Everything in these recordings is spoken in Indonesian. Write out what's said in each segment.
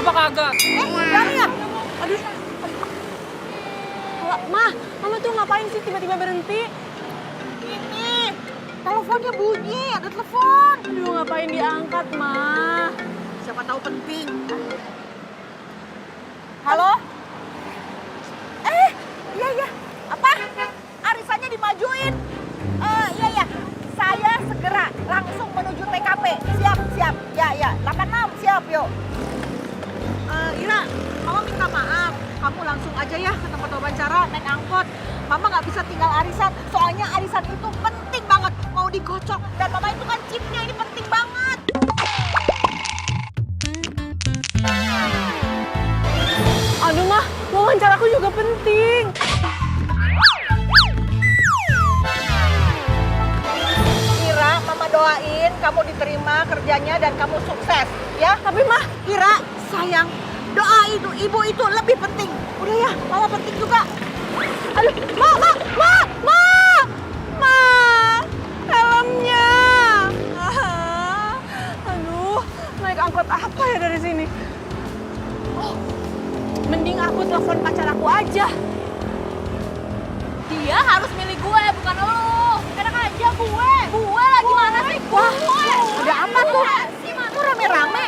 Apa kagak? Berani ya? Aduh. Mama tuh ngapain sih tiba-tiba berhenti? Ini, teleponnya bunyi, ada telepon. Aduh, ngapain diangkat, Ma? Siapa tahu penting. Halo? Iya. Apa? Arisannya dimajuin. Iya. Saya segera langsung menuju TKP. Siap. Ya. 86, siap, yuk. Ira, Mama minta maaf. Kamu langsung aja ya ke tempat wawancara naik angkot. Mama nggak bisa tinggal arisan, soalnya arisan itu penting banget. Mau digocok, dan Mama itu kan chipnya, ini penting banget. Aduh, Ma, wawancaraku juga penting. Ira, Mama doain kamu diterima kerjanya dan kamu sukses, ya. Tapi, Ma, Ira, sayang, doa itu ibu itu lebih penting. Udah ya, Mama penting juga. aduh, Ma, helmnya. Aduh, naik angkot apa ya dari sini? Oh, mending aku telepon pacar aku aja. Dia harus milih gue, bukan lo. Enak aja gue. Gue lagi mana sih? Gue. Ada apa tuh? Sih, mana? Kok rame-rame?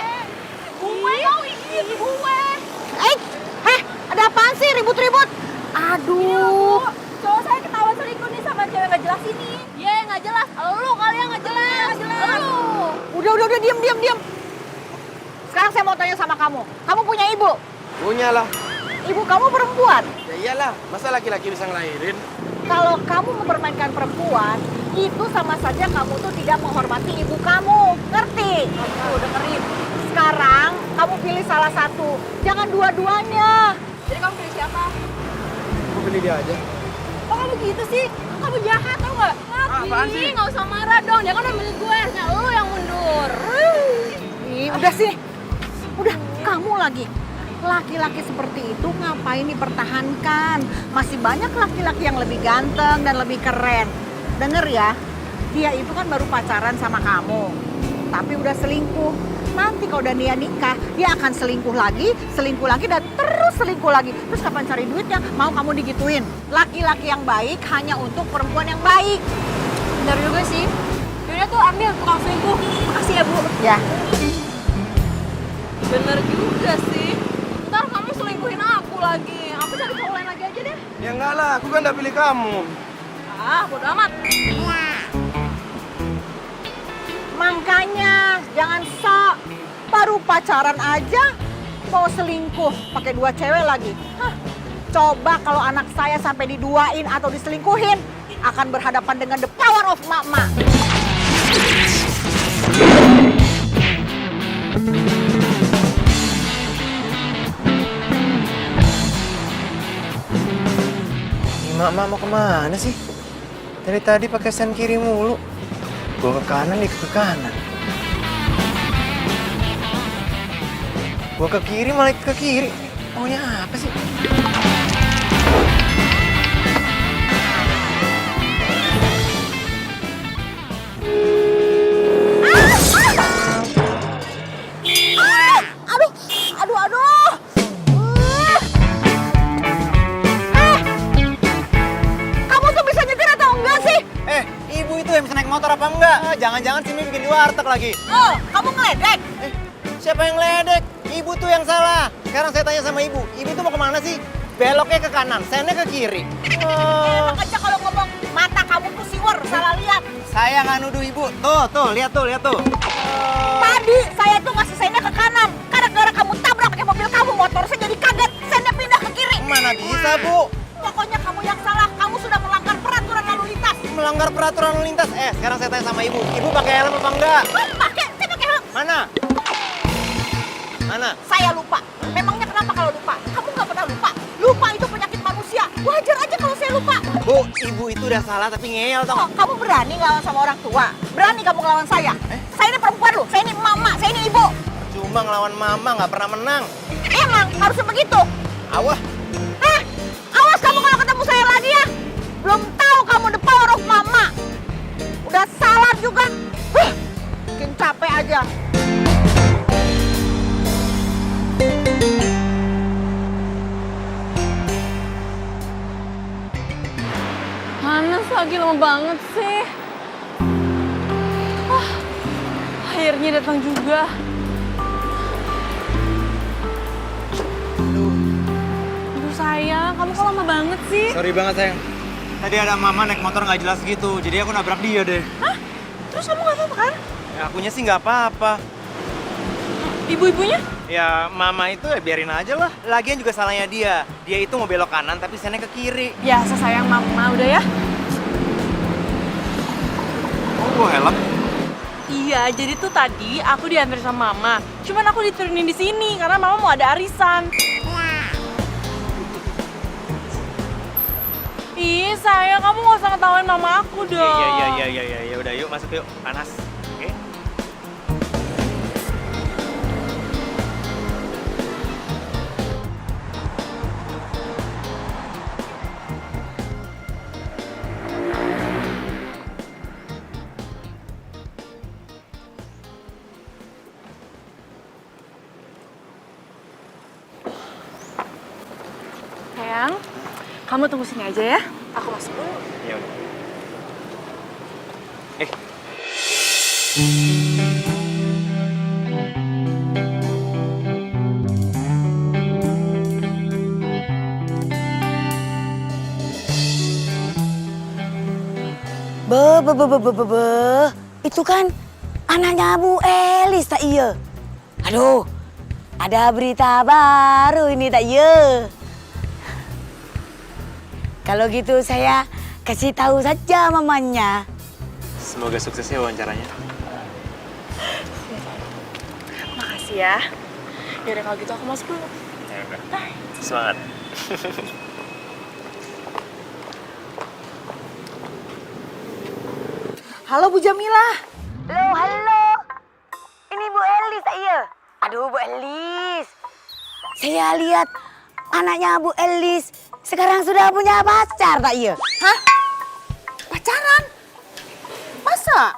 Gue, gue. Ada apaan sih ribut-ribut? Aduh. Cowok saya ketahuan selingkuh nih sama cewek nggak jelas ini. Iya, nggak jelas. Lu kali yang nggak jelas. Lu. Udah, diam. Sekarang saya mau tanya sama kamu. Kamu punya ibu? Punya lah. Ibu kamu perempuan. Ya iyalah, masa laki-laki bisa ngelahirin? Kalau kamu mempermainkan perempuan, itu sama saja kamu tuh tidak menghormati ibu kamu. Ngerti? Tuh, dengerin. Sekarang kamu pilih salah satu. Jangan dua-duanya. Jadi kamu pilih siapa? Aku pilih dia aja. Kok kamu gitu sih? Kamu jahat tau nggak? Apaan sih? Nggak usah marah dong. Dia kan udah milih gue. Harusnya lu yang mundur. Ih, udah sih. Udah, kamu lagi. Laki-laki seperti itu ngapain dipertahankan? Masih banyak laki-laki yang lebih ganteng dan lebih keren. Denger ya, dia itu kan baru pacaran sama kamu. Tapi udah selingkuh. Nanti kalau udah dia nikah, dia akan selingkuh lagi, dan terus selingkuh lagi. Terus kapan cari duitnya? Mau kamu digituin? Laki-laki yang baik hanya untuk perempuan yang baik. Bener juga sih. Yaudah tuh ambil tukang selingkuh. Makasih ya, Bu. Ya. Bener juga sih. Ntar kamu selingkuhin aku lagi. Aku cari cowok lain lagi aja deh. Ya enggak lah, aku kan udah pilih kamu. Ah, bodo amat. Makanya jangan sok, baru pacaran aja mau selingkuh pakai dua cewek lagi. Hah, coba kalau anak saya sampai diduain atau diselingkuhin, akan berhadapan dengan the power of mama. Mak mau kemana sih? Dari tadi pakai sen kiri mulu. Gua ke kanan, dia ke kanan. Gua ke kiri, malah ke kiri. Maunya apa sih? Aduh. Kamu tuh bisa nyetir atau enggak sih? Ibu itu yang bisa naik motor apa enggak? Jangan-jangan sini bikin di warteg lagi. Oh, kamu ngeledek? Siapa yang ledek? Ibu tuh yang salah. Sekarang saya tanya sama ibu. Ibu tuh mau kemana sih? Beloknya ke kanan, sennya ke kiri. Enak aja kalau ngomong, mata kamu tuh siwer, salah lihat. Saya nggak nuduh ibu. Lihat tuh. Tadi saya tuh ngasih sennya ke kanan. Gara-gara kamu tabrak pakai mobil kamu, motor saya jadi kaget. Sennya pindah ke kiri. Mana bisa, Bu? Pokoknya kamu yang salah. Kamu sudah melanggar peraturan lalu lintas. Melanggar peraturan lalu lintas. Sekarang saya tanya sama ibu. Ibu pakai helm apa enggak? Saya pakai helm. Mana? Saya lupa. Memangnya kenapa kalau lupa? Kamu nggak pernah lupa. Lupa itu penyakit manusia. Wajar aja kalau saya lupa. Bu, ibu itu udah salah tapi ngeyel tau Oh, nggak? kamu berani ngelawan sama orang tua? Berani kamu ngelawan saya? Saya ini perempuan loh. Saya ini mama. Saya ini ibu. Cuma ngelawan mama nggak pernah menang. Emang harusnya begitu. Awah. Awas kamu kalau ketemu saya lagi ya. Belum tahu kamu the power of mama. Udah salah juga. Bikin capek aja. lagi lama banget sih. Ah, akhirnya datang juga. Aduh sayang, kamu kok lama banget sih? Sorry banget sayang. Tadi ada mama naik motor nggak jelas gitu, jadi aku nabrak dia deh. Hah? Terus kamu gak apa-apa kan? Ya, akunya sih nggak apa-apa. Ibu-ibunya? Ya mama itu ya biarin aja lah. Lagian juga salahnya dia. Dia itu mau belok kanan tapi sennya ke kiri. Biasa sayang mama, udah ya? Oh, gua helm. Iya, jadi tuh tadi aku diantar sama mama. Cuman aku diturunin di sini karena mama mau ada arisan. Ih, sayang, kamu gak usah ngetawain mama aku dong. Iya. Udah yuk masuk yuk. Panas. Oke. Sayang, kamu tunggu sini aja ya. Aku masuk dulu. Ya udah. Itu kan anaknya Bu Elis tak iya? Aduh, ada berita baru ini tak iya? Kalau gitu saya kasih tahu saja mamanya. Semoga sukses ya wawancaranya. Makasih ya. Yaudah kalau gitu aku masuk dulu. Ya udah. Semangat. Halo Bu Jamilah. Halo. Ini Bu Elis tak iya? Aduh Bu Elis. Saya lihat anaknya Bu Elis sekarang sudah punya pacar tak iya? Hah? Pacaran? Masa?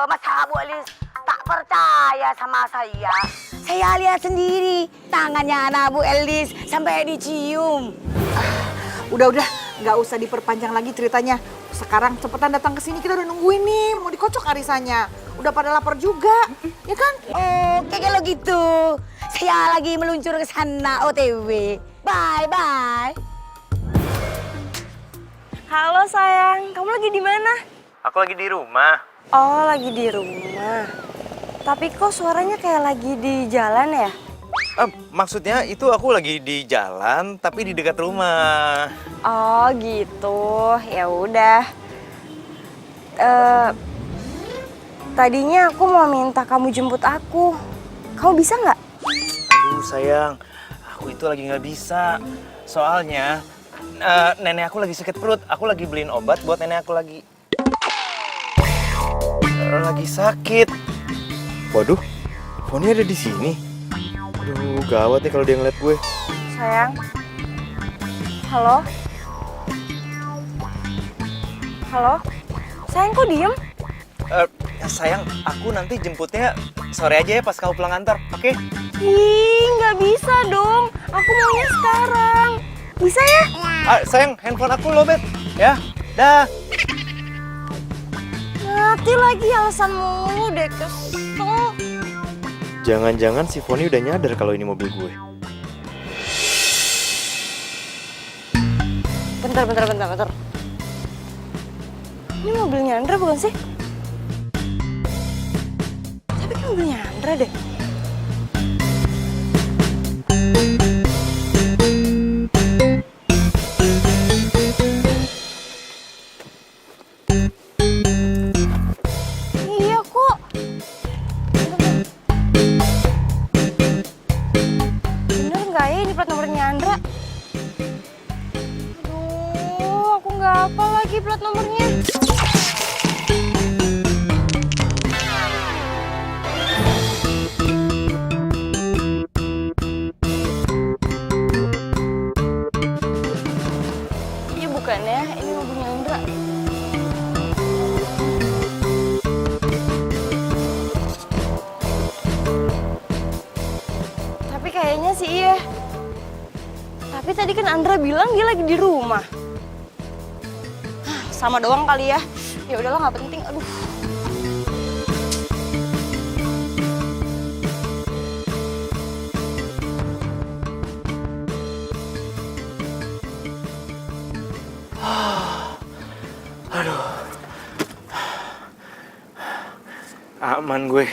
Masa Bu Elis tak percaya sama saya? Saya lihat sendiri tangannya anak Bu Elis sampai dicium. Udah, nggak usah diperpanjang lagi ceritanya. Sekarang cepetan datang ke sini, kita udah nungguin nih, mau dikocok arisannya. Udah pada lapar juga, ya kan? Oke kalau gitu, saya lagi meluncur ke sana OTW. Bye. Halo sayang, kamu lagi di mana? Aku lagi di rumah. Oh, lagi di rumah. Tapi kok suaranya kayak lagi di jalan ya? Maksudnya itu aku lagi di jalan tapi di dekat rumah. Oh, gitu. Ya udah. Tadinya aku mau minta kamu jemput aku. Kamu bisa nggak? Aduh sayang, aku itu lagi nggak bisa. Soalnya nenek aku lagi sakit perut. Aku lagi beliin obat buat nenek aku lagi sakit. Waduh, Foni ada di sini. Aduh, gawat nih kalau dia ngeliat gue. Sayang. Halo? Halo? Sayang kok diem? Sayang, aku nanti jemputnya sore aja ya pas kamu pulang kantor, oke? Ih, nggak bisa dong. Aku maunya sekarang. Bisa ya? Sayang, handphone aku lobet. Ya, dah. Mati lagi alasan mulu deh, kesel. Jangan-jangan si Foni udah nyadar kalau ini mobil gue. Bentar. Ini mobilnya Andra bukan sih? Tapi kan mobilnya Andra deh. Iya kok. Bener nggak ya ini plat nomornya Andra? Aduh, aku nggak hafal lagi plat nomornya. Ini bukan ya, ini mobilnya Andra. Tapi kayaknya sih iya. Tapi tadi kan Andra bilang dia lagi di rumah. sama doang kali ya. Ya udahlah, nggak penting. Aduh. Aman gue.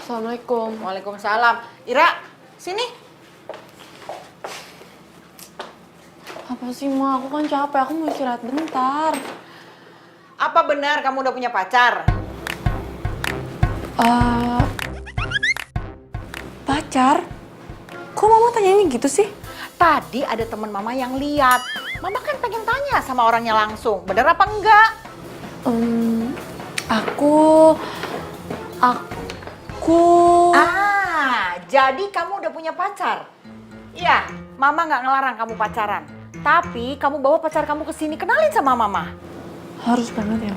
Assalamualaikum. Waalaikumsalam. Ira, sini. Apa sih, Ma? Aku kan capek. Aku mau istirahat bentar. Apa benar kamu udah punya pacar? Pacar? Kok Mama tanyanya gitu sih? Tadi ada teman Mama yang lihat. Mama kan pengen tanya sama orangnya langsung. Bener apa enggak? Aku... Jadi kamu udah punya pacar? Iya, Mama nggak ngelarang kamu pacaran. Tapi kamu bawa pacar kamu ke sini, kenalin sama Mama. Harus banget ya?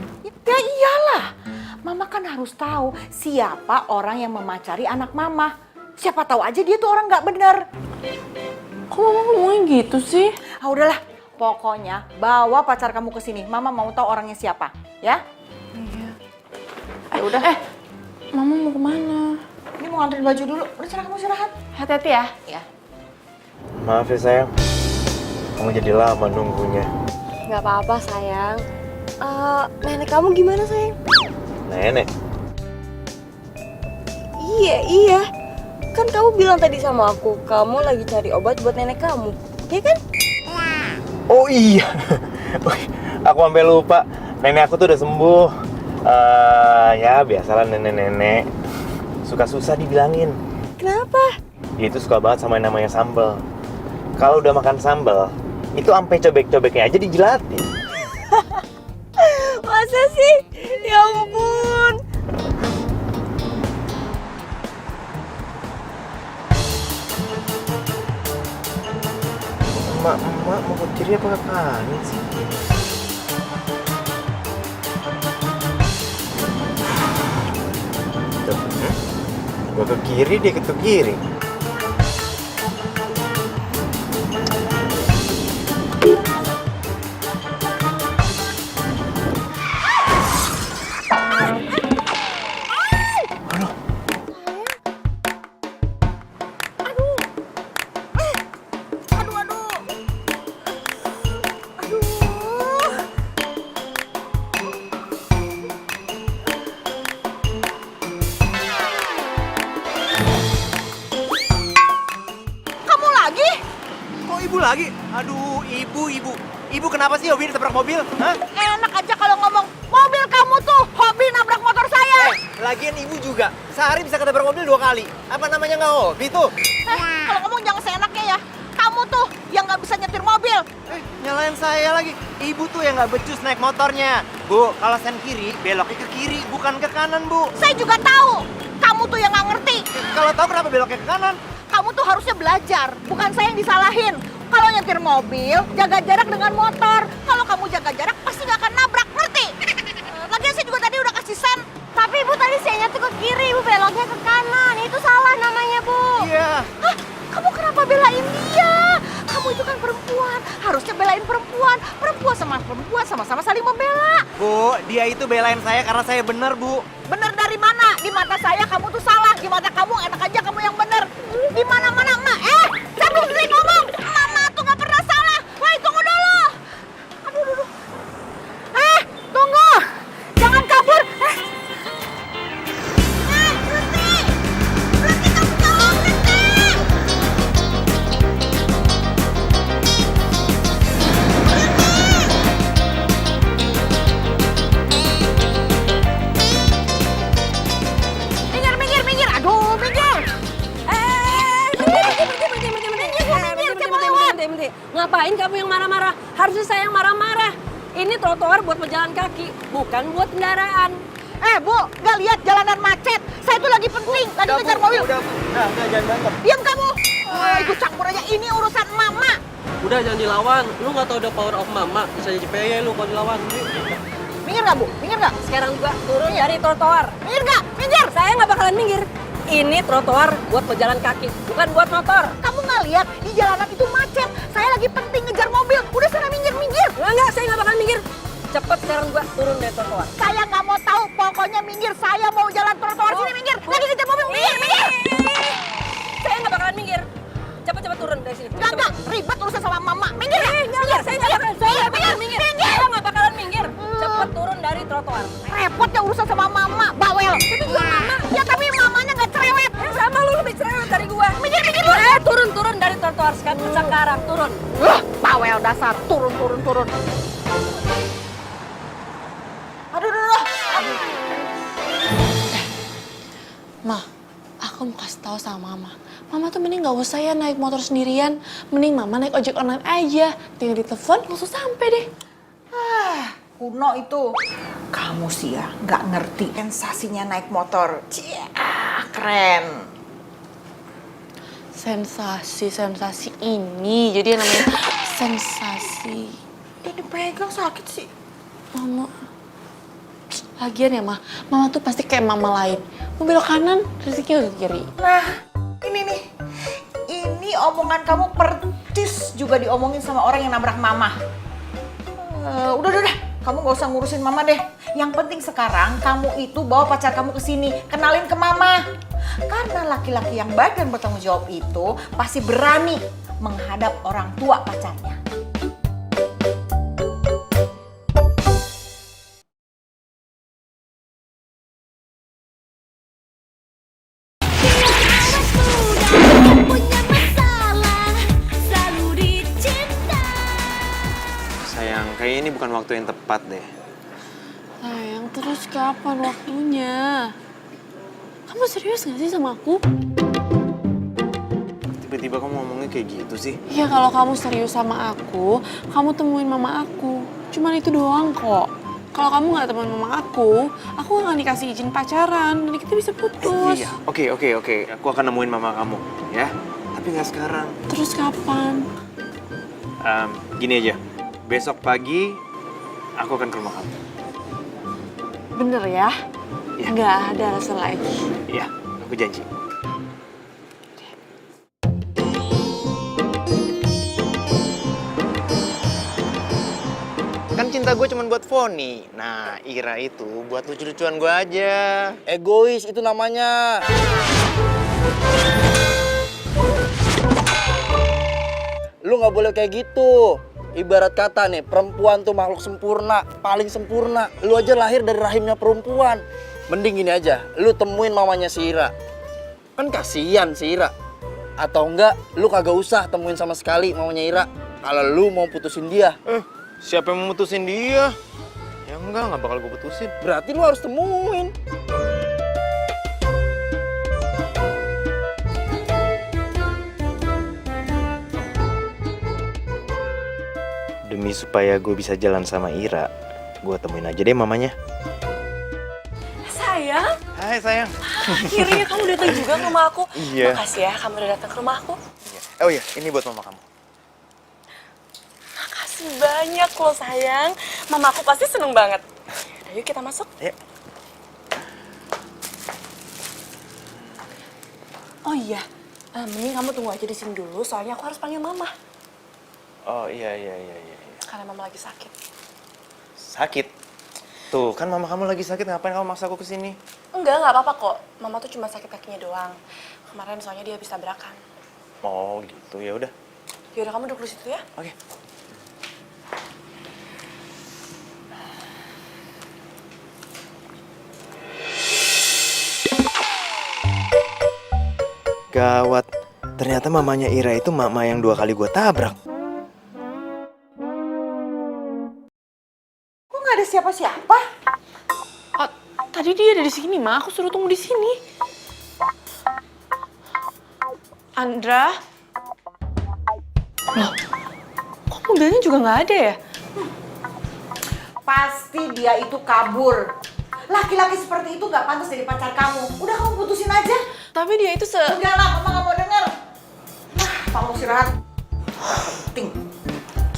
Ya iyalah, Mama kan harus tahu siapa orang yang memacari anak Mama. Siapa tahu aja dia tuh orang nggak bener. Kok Mama ngomongnya gitu sih? Udahlah, pokoknya bawa pacar kamu ke sini. Mama mau tahu orangnya siapa, ya? Iya. Ya udah. Mama mau kemana? Ini mau nganterin baju dulu. Udah sana kamu istirahat. Hati-hati ya. Ya. Maaf ya sayang, kamu jadi lama nunggunya. Nggak apa-apa sayang. Nenek kamu gimana sayang? Nenek? Iya. Kan kamu bilang tadi sama aku, kamu lagi cari obat buat nenek kamu. Iya kan? Oh iya, aku sampai lupa. Nenek aku tuh udah sembuh. Ya biasalah nenek-nenek suka susah dibilangin. Kenapa? Dia itu suka banget sama yang namanya sambal. Kalau udah makan sambal, itu sampai cobek-cobeknya aja dijilatin. Masa sih? Ya ampun. Emak mau ke kiri apa ke kanan sih? Tuh, gua ke kiri, dia ke kiri. Lagi? Aduh, ibu kenapa sih hobi ditabrak mobil? Hah? Enak aja kalau ngomong. Mobil kamu tuh hobi nabrak motor saya. Lagian ibu juga, sehari bisa ketabrak mobil 2 kali. Apa namanya nggak hobi tuh? Kalau ngomong jangan seenaknya ya. Kamu tuh yang nggak bisa nyetir mobil. Nyalain saya lagi. Ibu tuh yang nggak becus naik motornya. Bu, kalau sen kiri, beloknya ke kiri, bukan ke kanan, Bu. Saya juga tahu. Kamu tuh yang nggak ngerti. Kalau tahu kenapa beloknya ke kanan? Kamu tuh harusnya belajar. Bukan saya yang disalahin. Kalau nyetir mobil, jaga jarak dengan motor. Kalau kamu jaga jarak, pasti nggak akan nabrak, ngerti? Lagian saya juga tadi udah kasih sen. Tapi Ibu tadi saya tuh ke kiri, Ibu beloknya ke kanan. Itu salah namanya, Bu. Iya. Hah? Kamu kenapa belain dia? Kamu itu kan perempuan, harusnya belain perempuan. Perempuan sama perempuan sama-sama saling membela. Bu, dia itu belain saya karena saya benar, Bu. Bener dari mana? Di mata saya kamu tuh salah, di mata kamu enak aja kamu yang bener. Di mana-mana emak, saya belum selesai ngomong. Mama tuh nggak pernah salah. Woi, tunggu dulu. Aduh. Tunggu. Jangan kabur. Berhenti. Berhenti kamu jauh, berhenti. Minggir. Aduh, minggir. Berhenti. Ngapain kamu yang marah-marah? Harusnya saya yang marah-marah. Ini trotoar buat pejalan kaki, bukan buat kendaraan. Bu, nggak lihat jalanan macet. Saya tuh lagi penting, lagi ngejar mobil. Udah, jangan berantem. Diam kamu. Ikut campur aja, ini urusan mama. Udah jangan dilawan, lu nggak tahu the power of mama, bisa jadi PY lu kalau dilawan. Minggir nggak, Bu? Minggir nggak? Sekarang juga turun dari trotoar. Minggir nggak? Minggir. Saya nggak bakalan minggir. Ini trotoar buat pejalan kaki, bukan buat motor. Kamu nggak Saya lihat di jalanan itu macet. Saya lagi penting ngejar mobil. Udah sana minggir. Enggak, saya nggak bakal minggir. Cepet sekarang gua turun dari trotoar. Saya nggak mau tahu, pokoknya minggir. Saya mau jalan trotoar sini, minggir. Lagi ngejar mobil, minggir. Saya nggak bakalan minggir. Cepet-cepet turun dari sini. Enggak, ribet urusan sama mama. Minggir. Enggak, saya nggak bakalan minggir. Saya nggak bakalan minggir. Cepet turun dari trotoar. Repot ya urusan sama mama, bawel. Itu juga mama. Ya tapi mamanya nggak cerewet. Sama lu lebih cerewet dari gua. Minggir lu. Turun dari trotoar sekarang, turun. Bawel dasar, turun. Aduh. Ma, aku mau kasih tahu sama Mama. Mama tuh mending nggak usah ya naik motor sendirian. Mending Mama naik ojek online aja. Tinggal ditelepon langsung sampai deh. Kuno itu. Kamu sih ya nggak ngerti sensasinya naik motor. Keren. Sensasi ini. Jadi yang namanya sensasi. Ini pegang sakit sih. Mama. Lagian ya, Mama tuh pasti kayak mama lain. Mau belok kanan, rezekinya ke kiri. Nah, ini nih. Ini omongan kamu persis juga diomongin sama orang yang nabrak mama. Udah. Kamu gak usah ngurusin mama deh. Yang penting sekarang kamu itu bawa pacar kamu ke sini, kenalin ke mama. Karena laki-laki yang baik dan bertanggung jawab itu pasti berani menghadap orang tua pacarnya. Sayang, kayaknya ini bukan waktu yang tepat deh. Sayang, terus kapan waktunya? Kamu serius gak sih sama aku? Tiba-tiba kamu ngomongnya kayak gitu sih. Ya kalau kamu serius sama aku, kamu temuin mama aku. Cuman itu doang kok. Kalau kamu gak temuin mama aku gak akan dikasih izin pacaran. Nanti kita bisa putus. Iya, oke. Aku akan nemuin mama kamu, ya. Tapi nggak sekarang. Terus kapan? Gini aja, besok pagi aku akan ke rumah kamu. Bener ya? Iya. Nggak ada alasan lagi. Iya, aku janji. Kan cinta gue cuma buat Foni. Nah, Ira itu buat lucu-lucuan gue aja. Egois itu namanya. Lu nggak boleh kayak gitu. Ibarat kata nih, perempuan tuh makhluk sempurna, paling sempurna. Lu aja lahir dari rahimnya perempuan. Mending gini aja, lu temuin mamanya si Ira. Kan kasihan si Ira. Atau enggak, lu kagak usah temuin sama sekali mamanya Ira. Kalau lu mau putusin dia. Siapa yang mau mutusin dia? Ya nggak bakal gue putusin. Berarti lu harus temuin. Demi supaya gue bisa jalan sama Ira, gue temuin aja deh mamanya. Sayang, Hai sayang. akhirnya kamu datang juga ke rumah aku. Iya. Makasih ya kamu udah datang ke rumah aku. Oh iya, ini buat mama kamu. Makasih banyak loh sayang. Mama aku pasti seneng banget. Yaudah, yuk kita masuk. Ya. Oh iya, mending kamu tunggu aja di sini dulu. Soalnya aku harus panggil mama. Oh iya. Karena mama lagi sakit. Sakit? Tuh, kan mama kamu lagi sakit, ngapain kamu maksa aku kesini? Enggak apa-apa kok. Mama tuh cuma sakit kakinya doang. Kemarin soalnya dia habis tabrakan. Oh gitu, ya udah. Yaudah kamu duduk di situ ya. Oke. Gawat, ternyata mamanya Ira itu mama yang 2 kali gue tabrak. Kok nggak ada siapa-siapa? Oh, tadi dia ada di sini, Ma. Aku suruh tunggu di sini. Andra? Loh, kok mobilnya juga nggak ada ya? Pasti dia itu kabur. Laki-laki seperti itu nggak pantas jadi pacar kamu. Udah kamu putusin aja. Tapi dia itu Udah lah, mama nggak mau denger. Nah, kamu istirahat. Penting.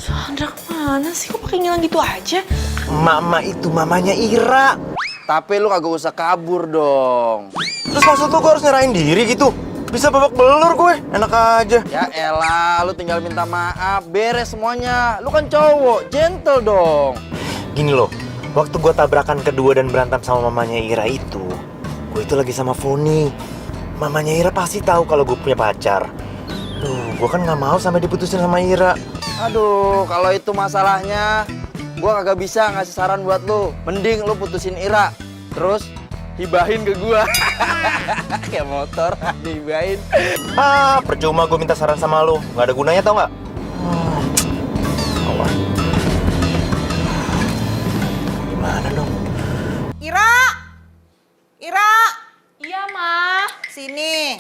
Andra kemana sih? Kok pakai ngilang gitu aja? Mama itu mamanya Ira. Tapi lu kagak usah kabur dong. Terus maksud lu gue harus nyerahin diri gitu? Bisa babak belur gue, enak aja. Ya elah, lu tinggal minta maaf, beres semuanya. Lu kan cowok, gentle dong. Gini loh, waktu gue tabrakan kedua dan berantem sama mamanya Ira itu, gue itu lagi sama Foni. Mamanya Ira pasti tahu kalau gue punya pacar. Duh, gue kan nggak mau sampai diputusin sama Ira. Aduh, kalau itu masalahnya, gua kagak bisa ngasih saran buat lu. Mending lu putusin Ira, terus hibahin ke gua. Kayak motor, dihibahin. Ah, percuma gue minta saran sama lu, nggak ada gunanya tau nggak? Allah. Gimana dong? Ira! Ira! Iya, Ma. Sini.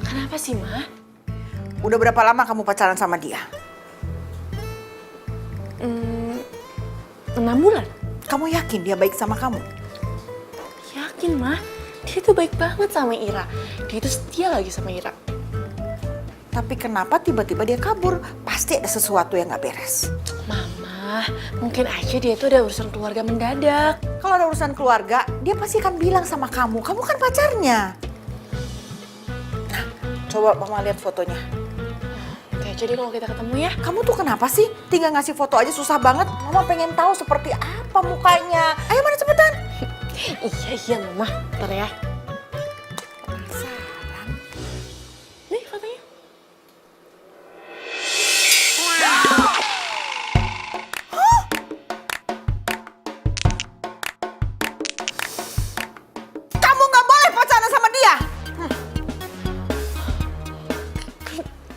Kenapa sih, Ma? Udah berapa lama kamu pacaran sama dia? 6 bulan. Kamu yakin dia baik sama kamu? Yakin, Ma. Dia tuh baik banget sama Ira. Dia tuh setia lagi sama Ira. Tapi kenapa tiba-tiba dia kabur? Pasti ada sesuatu yang gak beres. Mama, mungkin aja dia tuh ada urusan keluarga mendadak. Kalau ada urusan keluarga, dia pasti akan bilang sama kamu. Kamu kan pacarnya. Nah, coba Mama lihat fotonya. Oke, jadi kalau kita ketemu ya. Kamu tuh kenapa sih? Tinggal ngasih foto aja susah banget. Mama pengen tahu seperti apa mukanya. Ayo mana cepetan. Iya, Mama. Ntar ya. Penasaran. Nih fotonya. Kamu nggak boleh pacaran sama dia.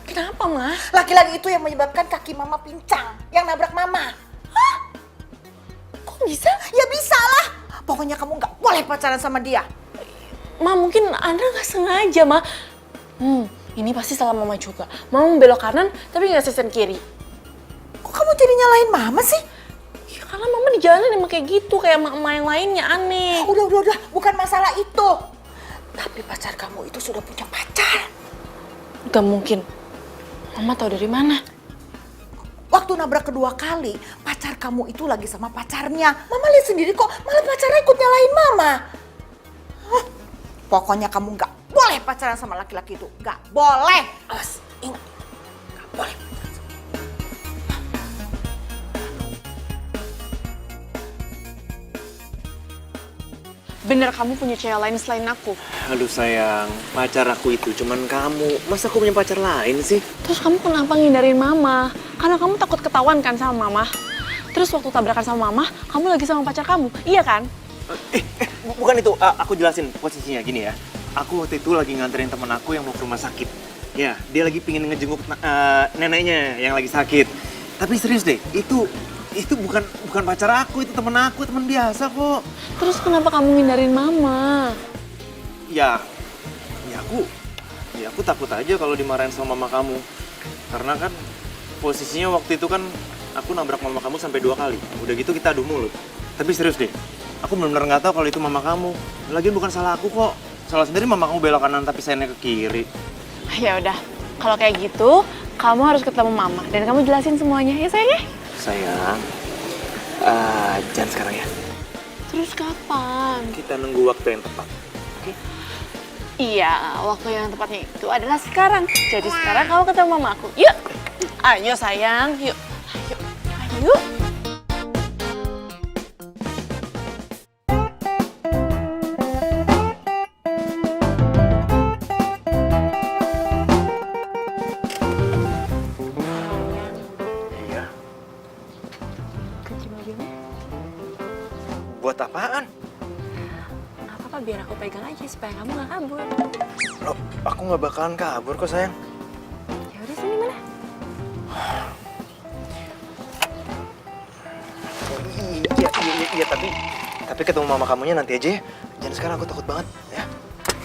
Kenapa, Ma? Laki-laki itu yang menyebabkan kaki Mama pincang. Yang nabrak Mama. Kok bisa? Ya bisa lah. Pokoknya kamu nggak boleh pacaran sama dia. Ma, mungkin Andra nggak sengaja, Ma. Ini pasti salah Mama juga. Mama belok kanan, tapi nggak sesen kiri. Kok kamu jadi nyalahin Mama sih? Ya, karena Mama di jalan emang kayak gitu, kayak emak-emak yang lainnya, aneh. Udah. Bukan masalah itu. Tapi pacar kamu itu sudah punya pacar. Gak mungkin. Mama tahu dari mana? Waktu nabrak kedua kali, pacar kamu itu lagi sama pacarnya. Mama lihat sendiri kok, malah pacarnya ikut nyalahin Mama. Hah, pokoknya kamu nggak boleh pacaran sama laki-laki itu. Nggak boleh. Awas, ingat. Nggak boleh. Bener kamu punya cewek lain selain aku. Aduh sayang, pacar aku itu cuman kamu. Masa aku punya pacar lain sih? Terus kamu kenapa ngindarin Mama? Karena kamu takut ketahuan kan sama Mama. Terus waktu tabrakan sama Mama, kamu lagi sama pacar kamu, iya kan? Bukan itu, aku jelasin posisinya gini ya. Aku waktu itu lagi nganterin temen aku yang mau ke rumah sakit. Ya, dia lagi pingin ngejenguk neneknya yang lagi sakit. Tapi serius deh, itu bukan pacar aku, itu temen aku, temen biasa kok. Terus kenapa kamu ngindarin Mama? Ya aku takut aja kalau dimarahin sama mama kamu. Karena kan posisinya waktu itu kan aku nabrak mama kamu sampai 2 kali. Udah gitu kita adu mulut. Tapi serius deh, aku benar-benar nggak tahu kalau itu mama kamu. Lagian bukan salah aku kok. Salah sendiri mama kamu belok kanan tapi sayangnya ke kiri. Ya udah, kalau kayak gitu, kamu harus ketemu Mama dan kamu jelasin semuanya ya sayang ya? Sayang, jangan sekarang ya. Terus kapan? Kita nunggu waktu yang tepat. Oke? Iya, waktu yang tepatnya itu adalah sekarang. Jadi sekarang kamu ketemu Mama aku. Yuk, ayo sayang, yuk. Ayo. Iya. Buat apaan? Gak apa-apa, biar aku pegang aja supaya kamu gak kabur. Loh, aku nggak bakalan kabur kok sayang. Ya udah sini mana? Iya, tapi ketemu mama kamunya nanti aja ya. Jangan sekarang, aku takut banget ya.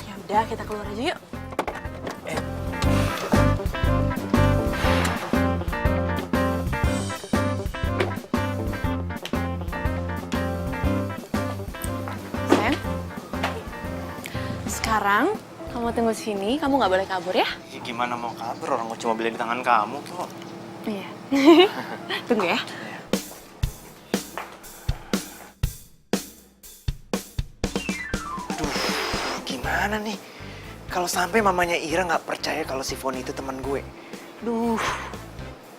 Ya udah, kita keluar aja yuk. Sayang, sekarang kamu tunggu sini, kamu nggak boleh kabur ya? Ya gimana mau kabur, orang cuma beli di tangan kamu kok. Iya. Tunggu ya. gimana nih? Kalau sampai mamanya Ira nggak percaya kalau si Foni itu teman gue. Duh,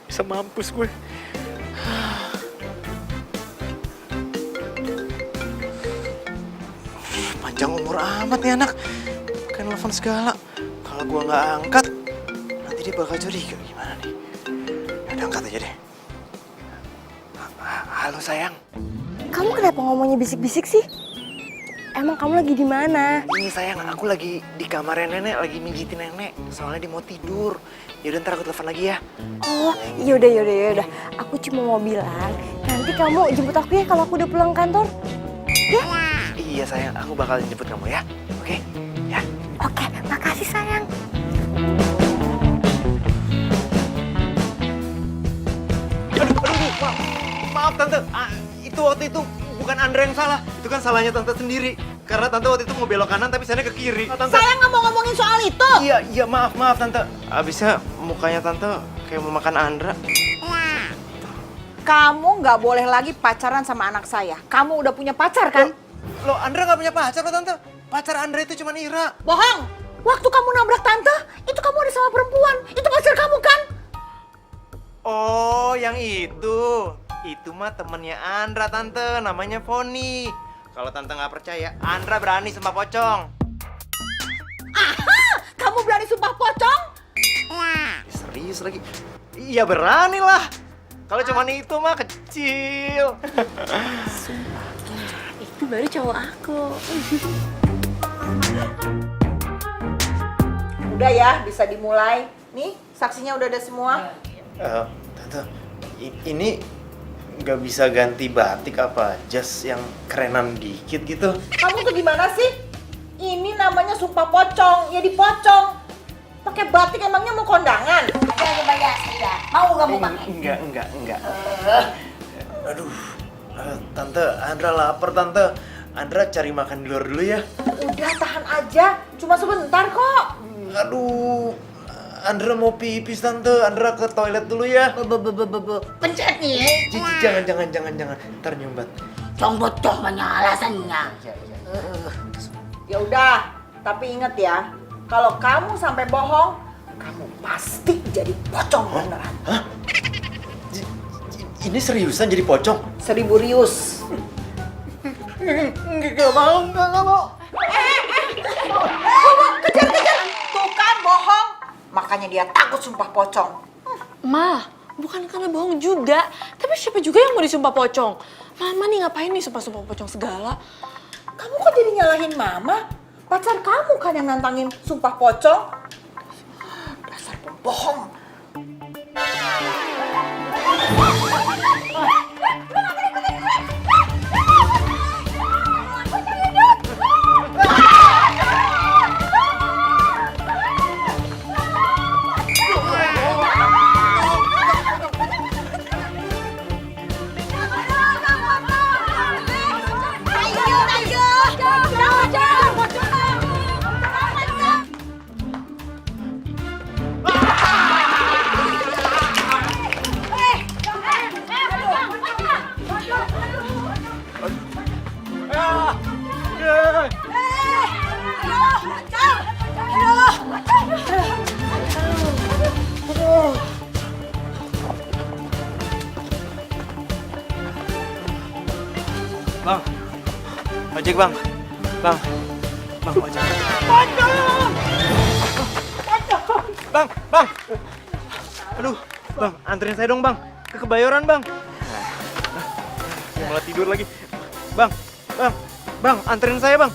bisa mampus gue. Panjang umur amat nih anak. Kan telepon segala. Kalau gue nggak angkat, nanti dia bakal curiga gimana nih. Udah angkat aja deh. Halo sayang. Kamu kenapa ngomongnya bisik-bisik sih? Emang kamu lagi di mana? Ini sayang, aku lagi di kamarnya nenek, lagi mijitin nenek. Soalnya dia mau tidur. Yaudah ntar aku telepon lagi ya. Oh, yaudah. Aku cuma mau bilang, nanti kamu jemput aku ya kalau aku udah pulang kantor. Ya? Iya sayang, aku bakal jemput kamu ya. Oke? Ya. Oke, makasih sayang. Aduh, maaf tante. Itu waktu itu bukan Andra yang salah. Itu kan salahnya tante sendiri. Karena tante waktu itu mau belok kanan tapi saya ke kiri. Tante. Saya nggak mau ngomongin soal itu. Iya, maaf tante. Abisnya mukanya tante kayak mau makan Andra. Kamu nggak boleh lagi pacaran sama anak saya. Kamu udah punya pacar kan? Loh, Andra nggak punya pacar loh tante. Pacar Andra itu cuma Ira. Bohong. Waktu kamu nabrak tante, itu kamu ada sama perempuan. Itu pacar kamu kan? Oh, yang itu. Itu mah temennya Andra tante, namanya Foni. Kalau tante nggak percaya, Andra berani sumpah pocong. Aha! Kamu berani sumpah pocong? Serius lagi? Iya berani lah. Kalau cuma itu mah kecil. Itu baru cowok aku. Udah ya, bisa dimulai. Nih, saksinya udah ada semua. Tante, ini nggak bisa ganti batik apa jas yang kerenan dikit gitu? Kamu tuh gimana sih? Ini namanya sumpah pocong, ya dipocong. Pakai batik emangnya mau kondangan? Coba ya, saya. Mau kamu pakai? Enggak. Aduh, tante, Andra lapar tante. Andra cari makan di luar dulu ya. Udah tahan aja, cuma sebentar kok. Aduh, Andra mau pipis tante. Andra ke toilet dulu ya. Pencet nih. Jangan. Ntar nyumbat. Cong banyak alasannya. Ya udah, tapi inget ya, kalau kamu sampai bohong, kamu pasti jadi pocong beneran. Hah? Ini seriusan jadi pocong? 1000 rius. Nggak mau. Kejar. Tuh kan bohong. Makanya dia takut sumpah pocong. Ma, bukan karena bohong juga. Tapi siapa juga yang mau disumpah pocong? Mama nih ngapain nih sumpah-sumpah pocong segala? Kamu kok jadi nyalahin mama? Pacar kamu kan yang nantangin sumpah pocong. Dasar pembohong. Bang, ojek bang, bang, ojek. Bang, aduh, bang, anterin saya dong bang, ke Kebayoran bang. Saya malah tidur lagi, bang, anterin saya bang,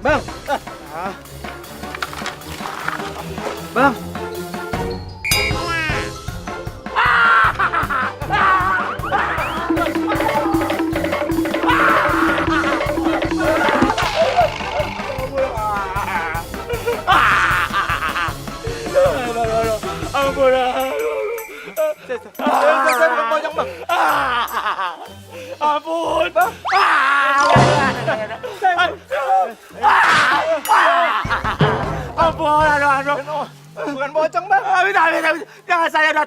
bang, bang. Ampun, saya bukan pocong bang. Ampun, bang. Ampun, aduh. Bukan pocong bang. Jangan, saya udah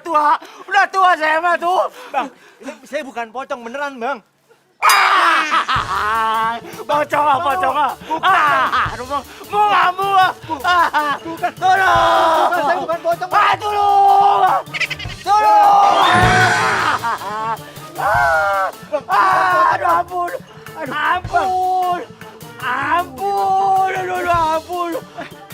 tua saya mah tuh. Bang, saya bukan pocong beneran bang. Pocong ah, pocong ah. Aduh, bukan. Tolong. Saya bukan pocong. Tolong. Tolong. Aduh, ampun. Ampun. Ampun.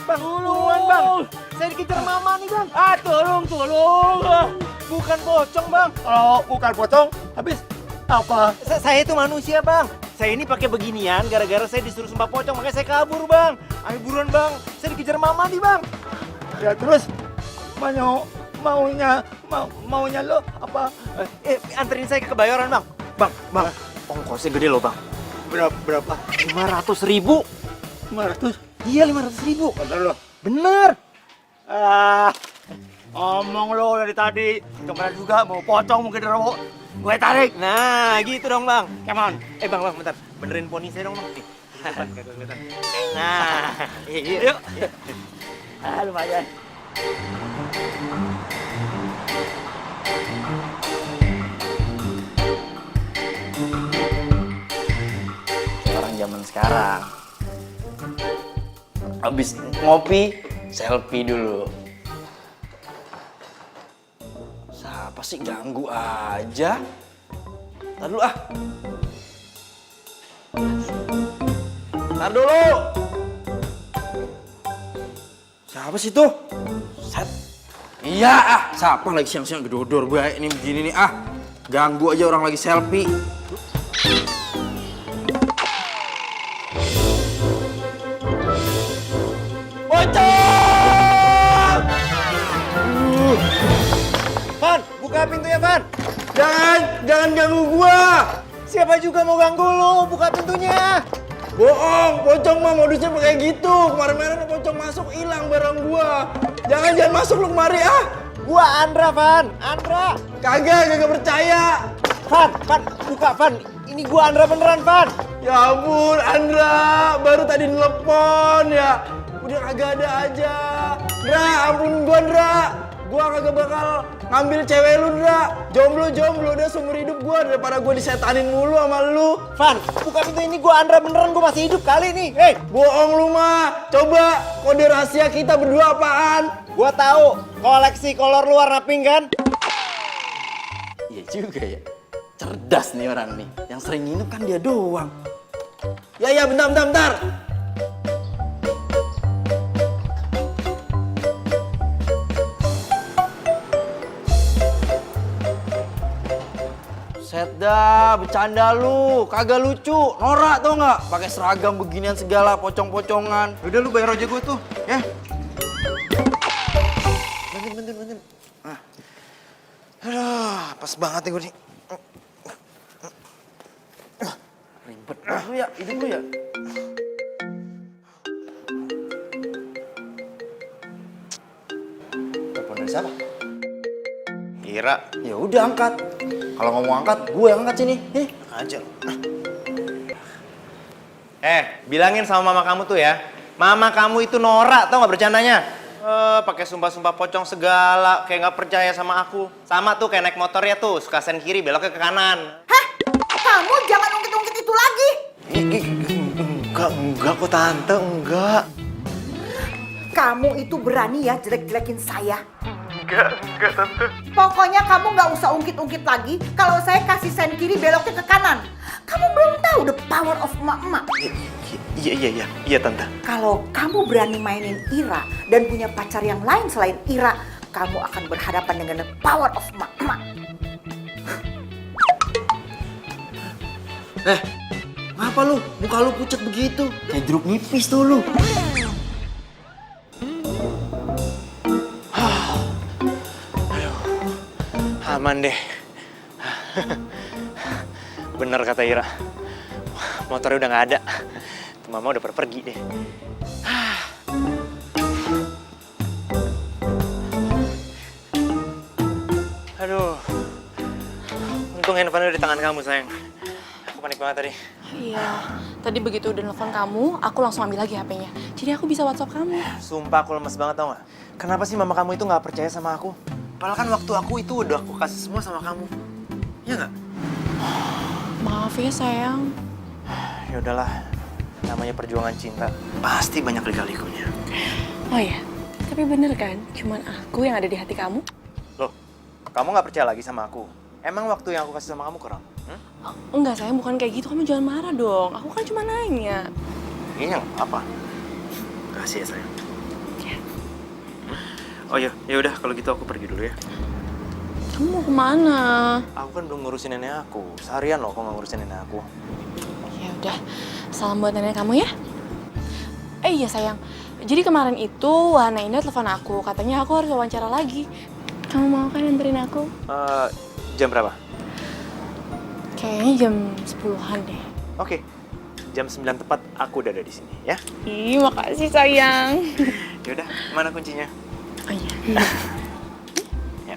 Bang, duluan bang. Saya dikejar mama nih bang. Tolong. Bukan pocong bang. Kalau bukan pocong, habis apa? Saya itu manusia bang. Saya ini pakai beginian gara-gara saya disuruh sembah pocong, makanya saya kabur bang. Ayo buruan bang. Saya dikejar mama nih bang. Ya terus maunya lo apa? Anterin saya ke Kebayoran bang. Bang. Ongkosnya gede loh bang. Berapa? 500.000. 500? Iya 500.000. Bener lo? Bener. Omong lo dari tadi. Kemarin juga mau pocong mungkin genderuwo. Gue tarik. Nah gitu dong bang. Come on. Bang bentar. Benerin poni saya dong bang. Nih. Depan kagak kelihatan. Nah. Yuk. Lumayan. Orang zaman sekarang. Habis ngopi, selfie dulu. Siapa sih ganggu aja? Ntar dulu ah. Ntar dulu. Siapa sih tuh? Set. Iya siapa lagi siang-siang gedodor gue ini begini nih Ganggu aja orang lagi selfie. Pocong! Van, buka pintunya Van. Jangan ganggu gua. Siapa juga mau ganggu lo? Buka pintunya. Bohong, pocong mah modusnya kayak gitu. Kemarin-kemarin pocong masuk hilang barang gua. Jangan masuk lu kemari Gua Andra Van, Andra. Kagak percaya. Van, buka Van. Ini gua Andra beneran Van. Ya ampun, Andra, baru tadi nelpon ya. Udah kagak ada aja. Dra, ampun gua Andra. Gua kagak bakal ngambil cewek lu, Dra. Jomblo udah seumur hidup gua daripada gua disetanin mulu sama lu. Van, buka pintu ini gua Andra beneran, gua masih hidup kali nih. Hei, Bohong lu mah. Coba kode rahasia kita berdua apaan? gua tahu koleksi kolor lu warna pink kan? Iya juga ya. Cerdas nih orang nih. Yang sering nginep kan dia doang. Ya, bentar. Set dah, bercanda lu. Kagak lucu. Norak tau nggak? Pakai seragam beginian segala, pocong-pocongan. Udah lu bayar ojek gua tuh, ya. Bentar. Aduh, pas banget nih gua nih. Ribet lu ya, hidup lu ya. Telepon dari siapa? Ira. Ya udah angkat. Kalau ngomong angkat, gue yang angkat sini. Nih. Aja. Bilangin sama mama kamu tuh ya. Mama kamu itu norak, tau gak bercandanya? Pakai sumpah-sumpah pocong segala, kayak nggak percaya sama aku. Sama tuh kayak naik motor ya tuh, suka sen kiri beloknya ke kanan. Hah? Kamu jangan ungkit-ungkit itu lagi. Enggak kok tante, enggak. Kamu itu berani ya jelek-jelekin saya. Enggak tante. Pokoknya kamu nggak usah ungkit-ungkit lagi kalau saya kasih sen kiri beloknya ke kanan. Kamu belum tahu the power of emak-emak. Iya tante. Kalau kamu berani mainin Ira dan punya pacar yang lain selain Ira, kamu akan berhadapan dengan the power of emak-emak. Ngapa lu? Muka lu pucat begitu. Kayak jeruk nipis tuh lu. Aman deh. Bener kata Ira. Motornya udah nggak ada. Tuh mama udah pergi deh. Aduh. Untung handphone udah di tangan kamu sayang. Aku panik banget tadi. Iya, tadi begitu udah nelfon kamu, aku langsung ambil lagi HP-nya. Jadi aku bisa WhatsApp kamu. Sumpah aku lemes banget tau gak? Kenapa sih mama kamu itu gak percaya sama aku? Padahal kan waktu aku itu udah aku kasih semua sama kamu. Iya gak? Maaf ya sayang. Ya udahlah, namanya perjuangan cinta pasti banyak lika-likunya. Oh ya, tapi bener kan? Cuman aku yang ada di hati kamu? Loh, kamu nggak percaya lagi sama aku? Emang waktu yang aku kasih sama kamu kurang? Enggak sayang, bukan kayak gitu. Kamu jangan marah dong. Aku kan cuma nanya. Ini nggak apa? Kasih ya sayang. Oh ya, ya udah kalau gitu aku pergi dulu ya. Kamu mau kemana? Aku kan belum ngurusin nenek aku. Seharian loh aku nggak ngurusin nenek aku. Ya udah, salam buat nenek kamu ya. Iya sayang. Jadi kemarin itu Wahana Indah telepon aku. Katanya aku harus wawancara lagi. Kamu mau kan anterin aku? Jam berapa? Kayaknya jam 10-an deh. Oke, jam 9 tepat aku udah ada di sini ya. Ih, makasih sayang. Ya udah, mana kuncinya? Oh iya. Ya,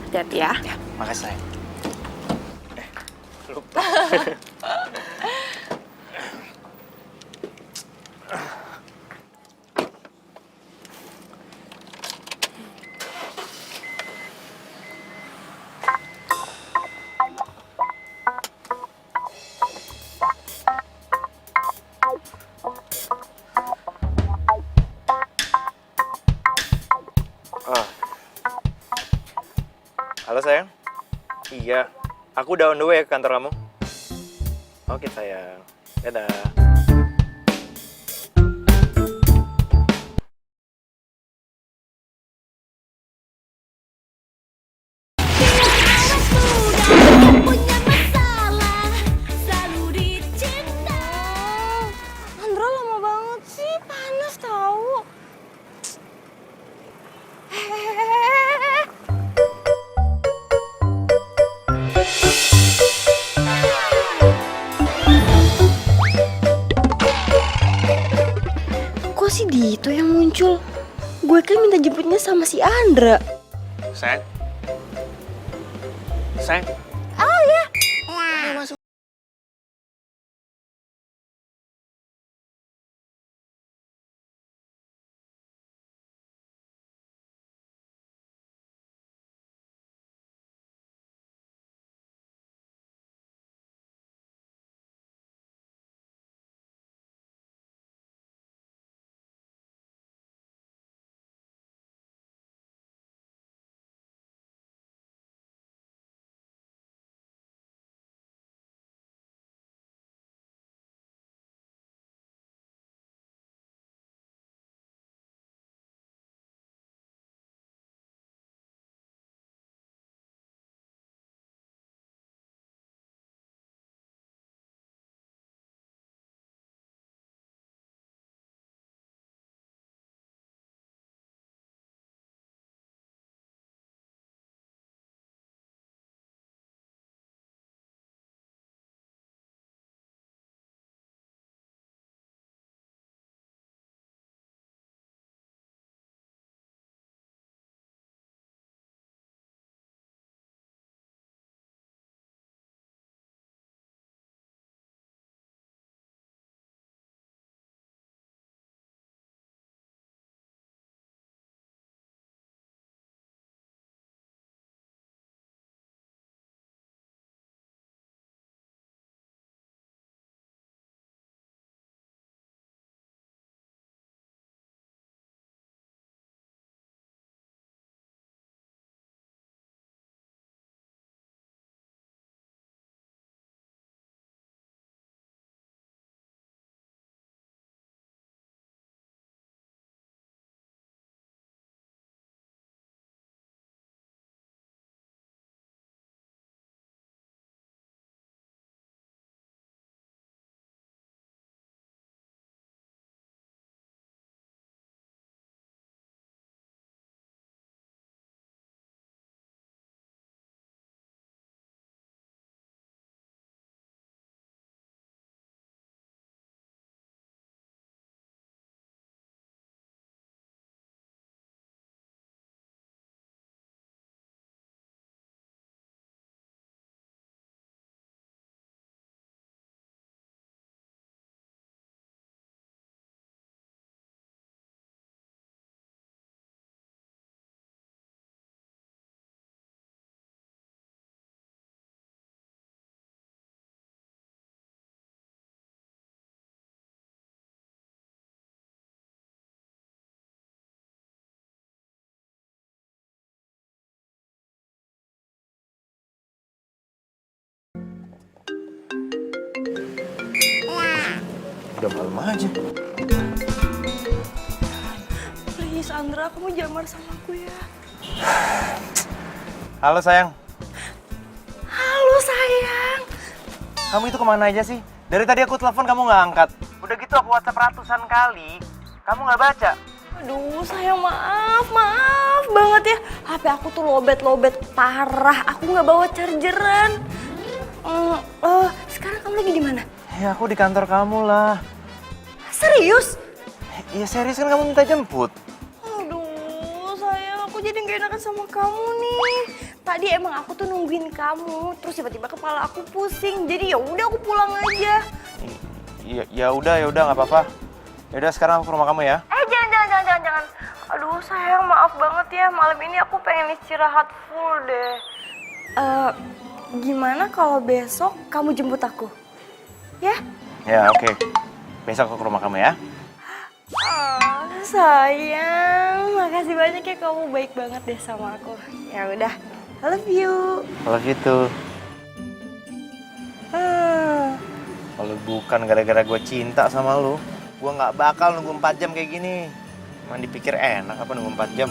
Hati-hati ya. makasih sayang. Lupa. Oh. Halo sayang. Iya, aku udah on the way ke kantor kamu. Oke sayang. Dadah. Andra lama banget sih, panas tahu. Kok si Dito yang muncul? Gue kan minta jemputnya sama si Andra. Sayang. Sayang. Oh ya, Masuk. Udah malam aja. Please Andra, kamu jangan marah sama aku ya. Halo sayang. Halo sayang. Kamu itu kemana aja sih? Dari tadi aku telepon kamu nggak angkat. Udah gitu aku WhatsApp ratusan kali. Kamu nggak baca. Aduh sayang, maaf banget ya. HP aku tuh lobet parah. Aku nggak bawa chargeran. Sekarang kamu lagi di mana? Ya aku di kantor kamu lah. Serius? Iya serius kan kamu minta jemput. Aduh sayang, aku jadi gak enakan sama kamu nih. Tadi emang aku tuh nungguin kamu, terus tiba-tiba kepala aku pusing. Jadi ya udah aku pulang aja. Ya udah nggak apa-apa. Ya udah sekarang aku ke rumah kamu ya. Jangan. Aduh sayang, maaf banget ya. Malam ini aku pengen istirahat full deh. Gimana kalau besok kamu jemput aku? Ya? Ya oke. Besok aku ke rumah kamu ya. Sayang, makasih banyak ya, kamu baik banget deh sama aku. Ya udah, I love you. Kalau gitu. Kalau bukan gara-gara gue cinta sama lu, gue nggak bakal nunggu 4 jam kayak gini. Emang dipikir enak apa nunggu 4 jam?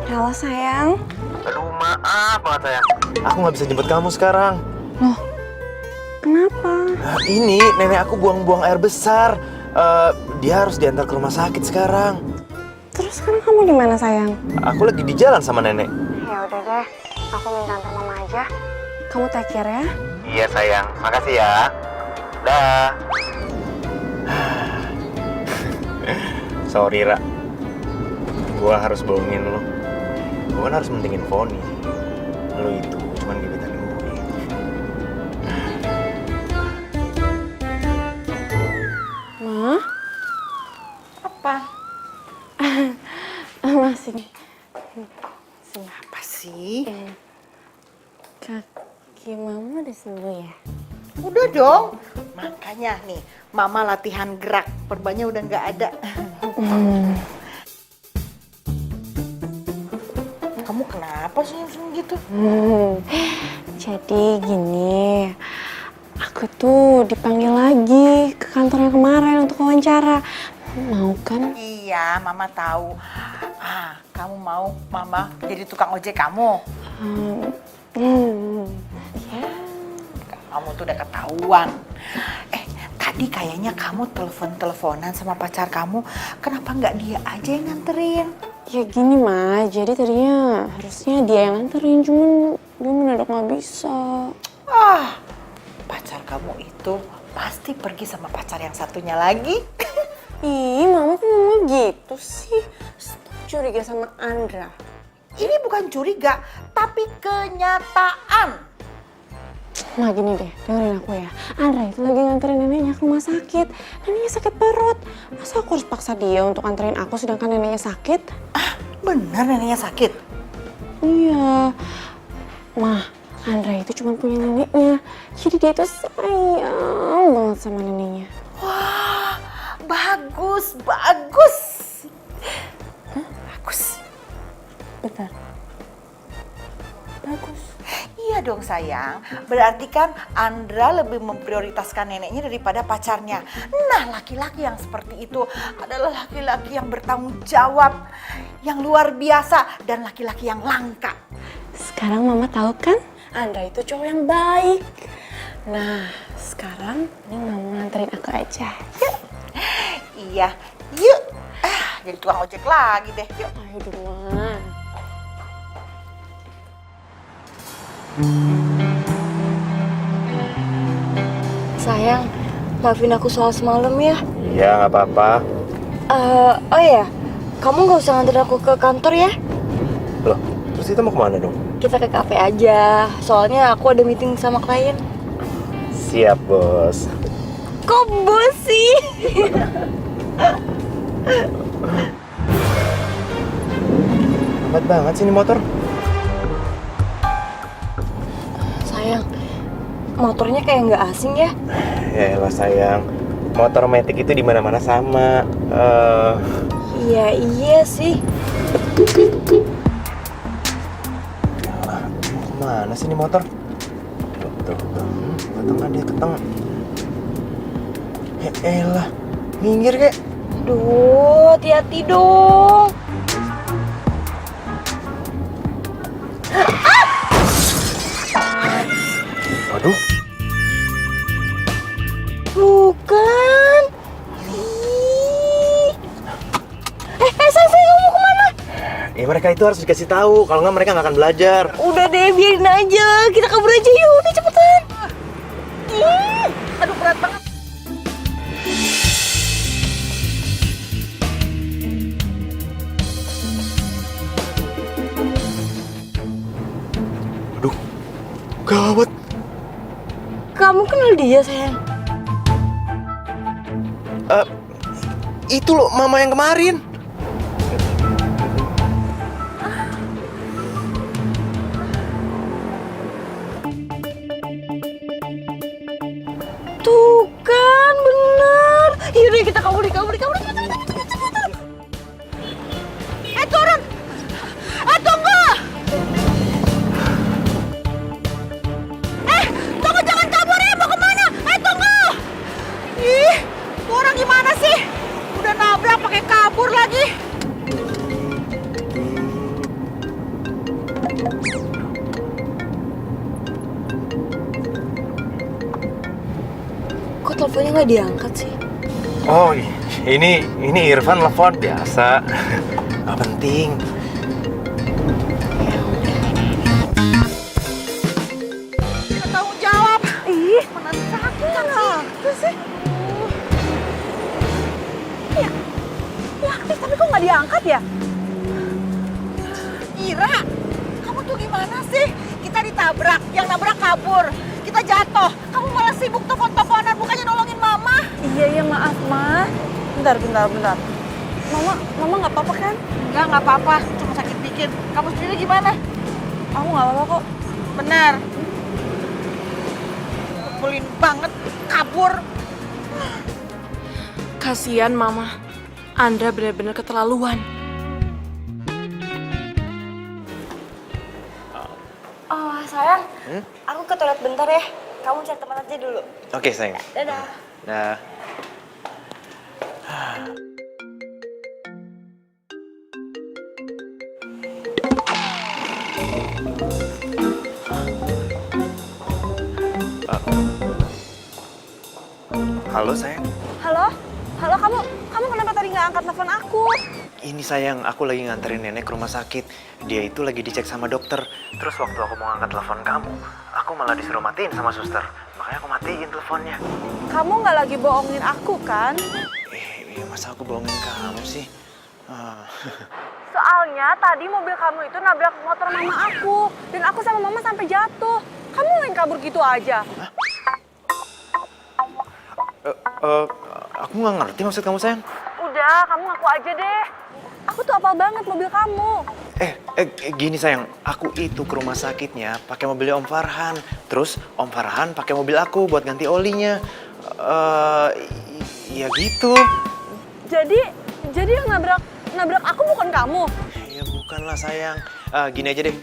Halo sayang. Aduh maaf banget sayang. Aku nggak bisa jemput kamu sekarang. Loh, kenapa? Ini nenek aku buang-buang air besar. Dia harus diantar ke rumah sakit sekarang. Terus sekarang kamu di mana sayang? Aku lagi di jalan sama nenek. Ya udah deh, aku minta antar mama aja. Kamu take care ya. Iya sayang, makasih ya. Dah. Sorry Ra, gua harus bohongin lo. Gua kan harus mentingin Foni. Lo itu cuman gebetan gue. Ma? Apa? Masih. Apa sih? Kaki mama udah sembuh ya? Udah dong. Makanya nih, mama latihan gerak. Perbannya udah nggak ada. Kamu kenapa senyum-senyum gitu? Jadi gini, aku tuh dipanggil lagi ke kantornya kemarin untuk wawancara. Mau kan? Iya, mama tahu. Kamu mau mama jadi tukang ojek kamu? Ya. Kamu tuh udah ketahuan. Tadi kayaknya kamu telepon-teleponan sama pacar kamu. Kenapa nggak dia aja yang nganterin? Ya gini Ma, jadi tadinya harusnya dia yang nganterin, cuman dia mendadak nggak bisa. Pacar kamu itu pasti pergi sama pacar yang satunya lagi. Ih, mama kok ngomong gitu sih? Stop curiga sama Andra. Ini bukan curiga, tapi kenyataan. Nah gini deh, dengerin aku ya. Andra itu lagi nganterin neneknya ke rumah sakit. Neneknya sakit perut. Masa aku harus paksa dia untuk anterin aku sedangkan neneknya sakit? Bener neneknya sakit? Iya. Mah, Andra itu cuma punya neneknya. Jadi dia itu sayang banget sama neneknya. Wah, bagus. Bagus. Bentar. Bagus. Iya dong sayang, berarti kan Andra lebih memprioritaskan neneknya daripada pacarnya. Nah, laki-laki yang seperti itu adalah laki-laki yang bertanggung jawab, yang luar biasa, dan laki-laki yang langka. Sekarang mama tahu kan? Andra itu cowok yang baik. Nah, sekarang ini mama nganterin aku aja. Yuk. Iya, yuk. Jadi tukang ojek lagi deh, yuk. Ayo duluan. Sayang, maafin aku soal semalam ya. Iya nggak apa-apa. Oh ya, kamu nggak usah nganter aku ke kantor ya. Loh, terus kita mau kemana dong? Kita ke kafe aja, soalnya aku ada meeting sama klien. Siap bos. Kok bos sih? Lambat banget sih ini motor. Sayang, motornya kayak nggak asing ya. Ya elah sayang, motor metik itu di mana-mana sama. Iya sih. Mau kemana sih ini motor? Tuh, ke tengah dia ke tengah. Elah, minggir kek. Duh, hati-hati dong. Waduh, Bukan. Ih. Sayang, kamu mau kemana? ya mereka itu harus dikasih tahu, kalau nggak mereka nggak akan belajar. Udah deh, biarin aja. Kita kabur aja yuk, udah cepetan. Ih, aduh berat banget. Aduh, gawat. Kamu kenal dia, sayang? Itu loh mama yang kemarin. Tuh kan, bener. Yaudah kita kabur, cepetan. Turun! Tunggu! Tunggu, jangan kabur ya, mau kemana? Tunggu! Ih, orang gimana sih? Udah nabrak pakai kabur lagi. Kok teleponnya nggak diangkat sih? Oh, ini Irfan telepon biasa. Gak penting. Kita tanggung jawab. Ih, mana sakit lah. Sih. Ya, aktif tapi kok nggak diangkat ya? Ira, kamu tuh gimana sih? Kita ditabrak, yang nabrak kabur. Kita jatuh, kamu malah sibuk telepon-teleponan, bukannya nolongin mama. Iya, maaf, Ma. Bentar. Mama nggak apa-apa kan? Nggak apa-apa, cuma sakit dikit. Kamu sendiri gimana? Aku nggak apa-apa kok. Benar. Nyebelin banget, kabur. Kasian Mama. Andra benar-benar keterlaluan. Oh, sayang. Aku ke toilet bentar ya. Kamu cari tempat aja dulu. Oke, sayang. Dadah. Nah, halo sayang. Halo, kamu kenapa tadi nggak angkat telepon aku? Ini sayang, aku lagi nganterin nenek ke rumah sakit. Dia itu lagi dicek sama dokter. Terus waktu aku mau angkat telepon kamu, aku malah disuruh matiin sama suster. Makanya aku matiin teleponnya. Kamu nggak lagi bohongin aku kan? Masa aku bohongin kamu sih? Soalnya tadi mobil kamu itu nabrak motor mama aku. Dan aku sama mama sampai jatuh. Kamu main kabur gitu aja. Aku nggak ngerti maksud kamu sayang. Udah, kamu ngaku aja deh. Aku tuh apal banget mobil kamu. Gini sayang, aku itu ke rumah sakitnya pakai mobilnya Om Farhan. Terus Om Farhan pakai mobil aku buat ganti olinya. Ya gitu. Jadi yang nabrak aku bukan kamu. Ya bukan lah sayang. Gini aja deh.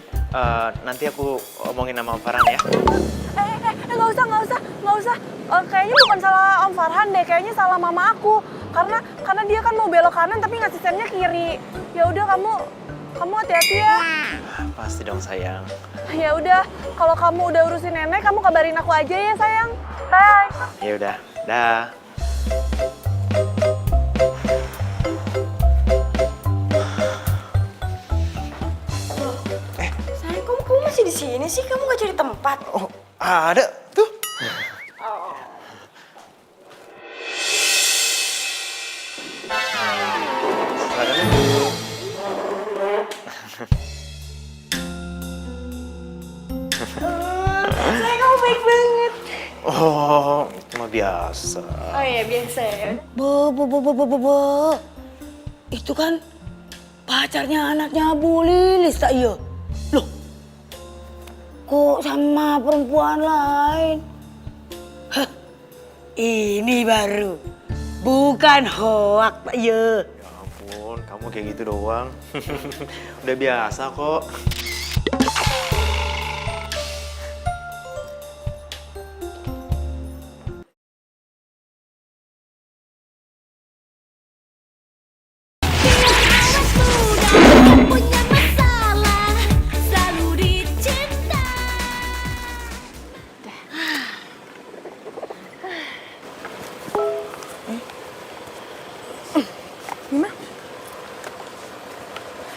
Nanti aku omongin sama Om Farhan ya. Nggak usah. Kayaknya bukan salah Om Farhan deh, kayaknya salah mama aku. Karena dia kan mau belok kanan tapi ngasih sennya kiri. Ya udah kamu hati-hati ya. Pasti dong sayang. Ya udah, kalau kamu udah urusin nenek, kamu kabarin aku aja ya sayang. Bye. Ya udah, dah. Sayang, kamu masih di sini sih? Kamu nggak cari tempat? Oh, ada tuh. Silakan dulu. Sayang, kamu baik banget. Oh, itu mah biasa. Oh iya, biasa ya. Bo. Itu kan pacarnya anaknya Bu Lilis tak iya? Loh, kok sama perempuan lain? Hah, ini baru. Bukan hoak tak iya? Ya ampun, kamu kayak gitu doang. Udah biasa kok.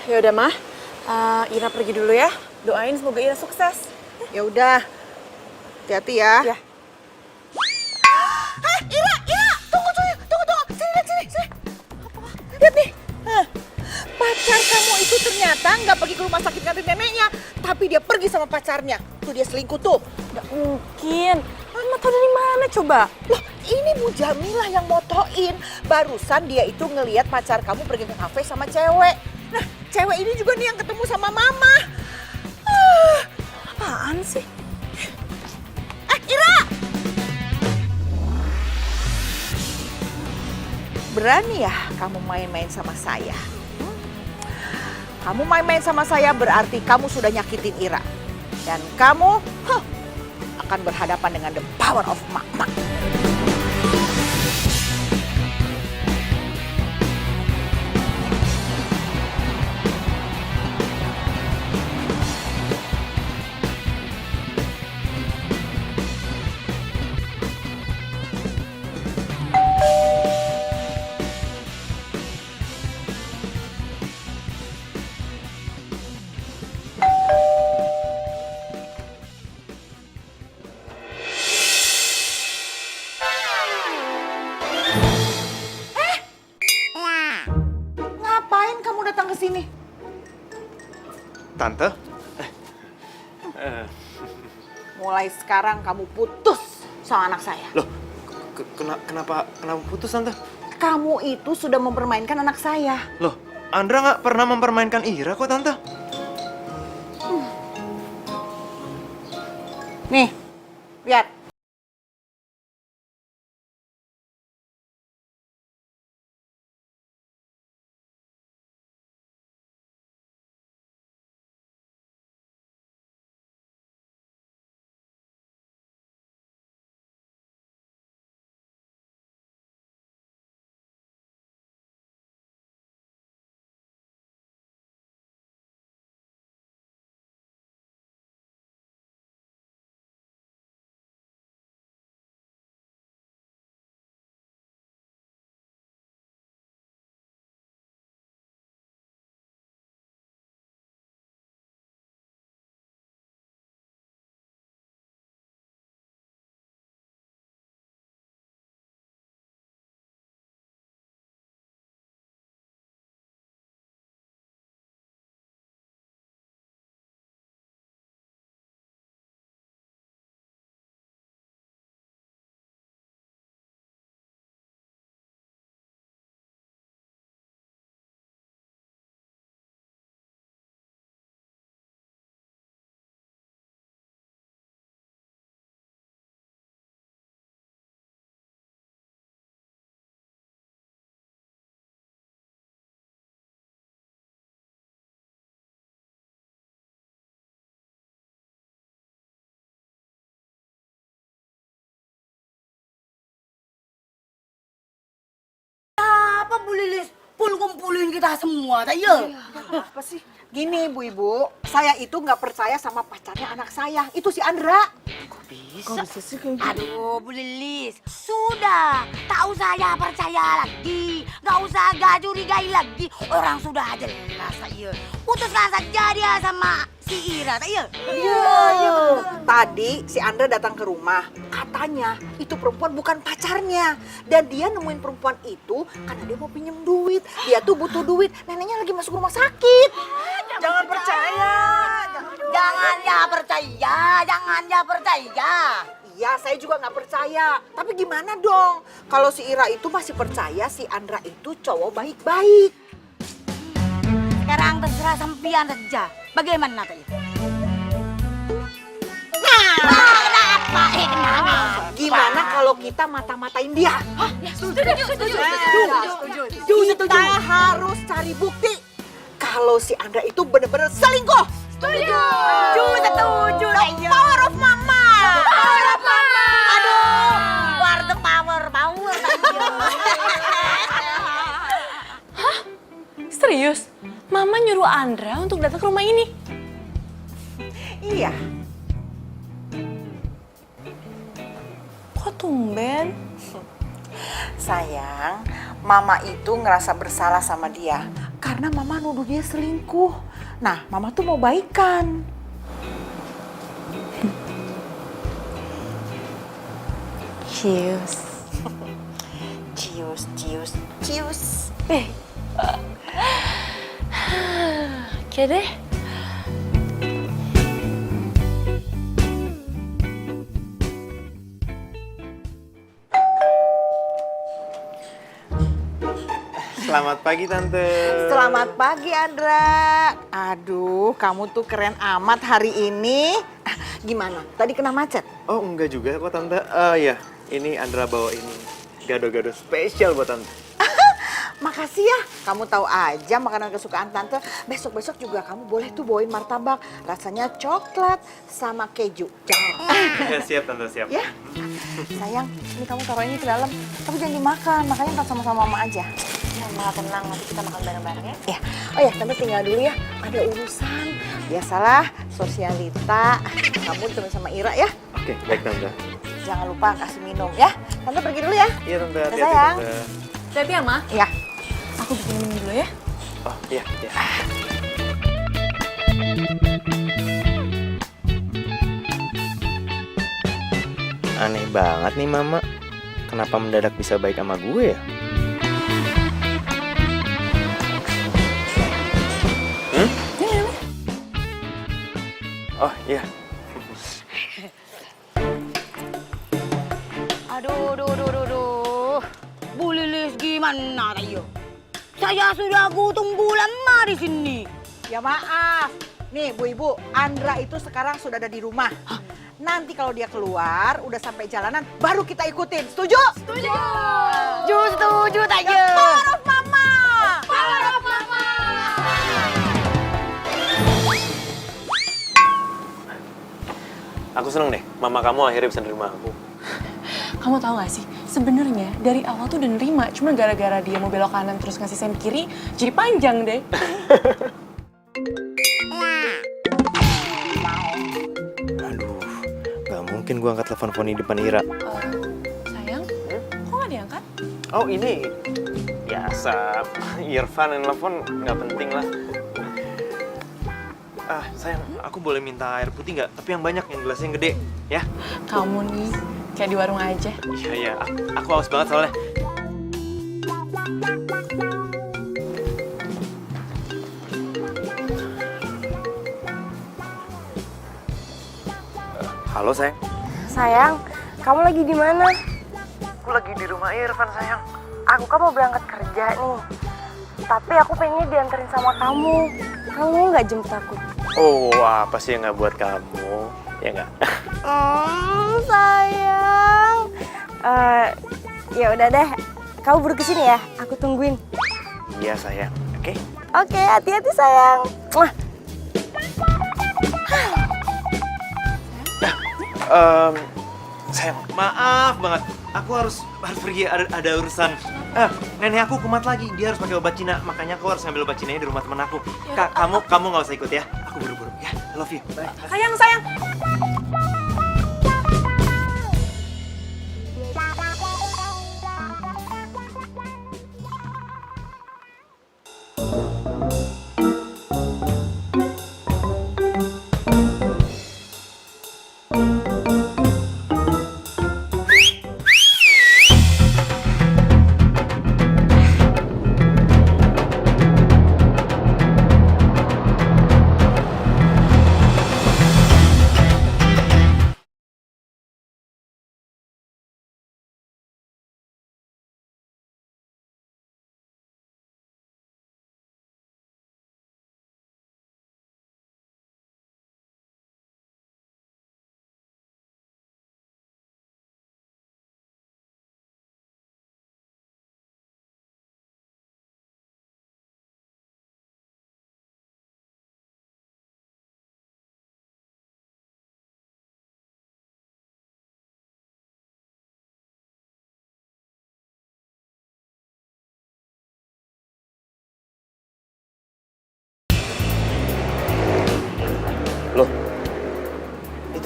Ya udah mah, Ira pergi dulu ya. Doain semoga Ira sukses. Ya udah. Hati-hati ya. Ya. Ira, tunggu. Sini. Lihat nih. Pacar kamu itu ternyata nggak pergi ke rumah sakit kantin neneknya, tapi dia pergi sama pacarnya. Tuh dia selingkuh tuh. Nggak mungkin. Mama tau dari mana coba? Loh, ini Bu Jamilah yang motoin. Barusan dia itu ngelihat pacar kamu pergi ke kafe sama cewek. Nah, cewek ini juga nih yang ketemu sama Mama. Apaan sih? Ira! Berani ya kamu main-main sama saya? Kamu main-main sama saya berarti kamu sudah nyakitin Ira. Dan kamu akan berhadapan dengan the power of Mama. Ngapain kamu datang ke sini? Tante? Mulai sekarang kamu putus sama anak saya. Loh, kenapa putus Tante? Kamu itu sudah mempermainkan anak saya. Loh, Andra nggak pernah mempermainkan Ira kok Tante. Nih, lihat. Apa Bu Lilis? Pun kumpulin kita semua, tak ya? Apa sih? Gini Bu Ibu, saya itu nggak percaya sama pacarnya anak saya. Itu si Andra. Aduh, Bu Lilis, sudah. Tak usah ya percaya lagi. Gak usah agak curigai lagi. Orang sudah jelas, tak ya? Putuskan saja dia sama si Ira, tak ya? Iya. Tadi si Andra datang ke rumah. Katanya itu perempuan bukan pacarnya. Dan dia nemuin perempuan itu karena dia mau pinjem duit. Dia tuh butuh duit. Neneknya lagi masuk rumah sakit. Jangan percaya. Jangan ya percaya. Iya, saya juga nggak percaya. Tapi gimana dong? Kalau si Ira itu masih percaya si Andra itu cowok baik-baik. Sekarang terserah sampian saja. Bagaimana tadi? Kenapa? Kenapa? Gimana kalau kita mata-matain dia? Hah? Setuju. Kita harus cari bukti kalau si Andra itu benar-benar selingkuh. Setuju. The power of mama. Aduh, War the power. Serius? Mama nyuruh Andra untuk datang ke rumah ini? iya. Kok tumben? Sayang, mama itu ngerasa bersalah sama dia karena mama nuduh dia selingkuh. Nah, mama tuh mau baikan. Cius. Cius. Oke deh. Selamat pagi Tante. Selamat pagi, Andra. Aduh, kamu tuh keren amat hari ini. Gimana? Tadi kena macet? Oh enggak juga kok Tante. Ya, ini Andra bawa ini gado-gado spesial buat Tante. Makasih ya, kamu tahu aja makanan kesukaan Tante. Besok-besok juga kamu boleh tuh bawain martabak. Rasanya coklat sama keju. Jangan. Siap Tante, siap. Ya, sayang, ini kamu taruh ini ke dalam. Tapi jangan dimakan, makanya kan sama-sama mama aja. Ya, malah tenang, nanti kita makan bareng-bareng ya. Ya, oh ya, Tante tinggal dulu ya. Ada urusan. Biasalah, sosialita. Kamu temen sama Ira ya. Oke, baik Tante. Jangan lupa kasih minum ya. Tante pergi dulu ya. Iya Tante, hati-hati Sayang. Tante. Hati-hati ya, Ma. Ya. Aku bikin minum dulu ya. Oh iya. Aneh banget nih Mama. Kenapa mendadak bisa baik sama gue ya? Oh iya. Aduh. Bu Lilis gimana tayo? Saya sudah gutom lama di sini. Ya maaf. Nih Bu Ibu, Andra itu sekarang sudah ada di rumah. Nanti kalau dia keluar, udah sampai jalanan, baru kita ikutin. Setuju? Setuju tayo. Power of Mama! Aku seneng deh, Mama kamu akhirnya bisa nerima aku. Kamu tahu gak sih, sebenarnya dari awal tuh udah nerima, cuma gara-gara dia mau belok kanan terus ngasih sen kiri, jadi panjang deh. Aduh, gak mungkin gua angkat telepon Foni depan Ira. Sayang, kok gak diangkat? Oh ini, biasa, Irfan yang telepon gak penting lah. Sayang, aku boleh minta air putih nggak? Tapi yang banyak, yang gelasnya yang gede, ya? Kamu nih, kayak di warung aja. Iya, aku haus banget soalnya. Halo sayang. Sayang, kamu lagi di mana? Aku lagi di rumah Irfan sayang. Aku kan mau berangkat kerja nih. Tapi aku pengen dianterin sama kamu. Kamu mau nggak jemput aku? Oh, apa sih yang nggak buat kamu? Ya nggak? Sayang. Ya udah deh. Kamu buru kesini ya. Aku tungguin. Iya sayang. Oke. Oke, hati-hati sayang. Mwah. Sayang, maaf banget. Aku harus pergi, ada urusan. Nenek aku kumat lagi, dia harus pakai obat Cina. Makanya aku harus ngambil obat Cinanya di rumah temen aku. Kamu nggak usah ikut ya. Aku buru-buru ya. Love you. Bye. Sayang.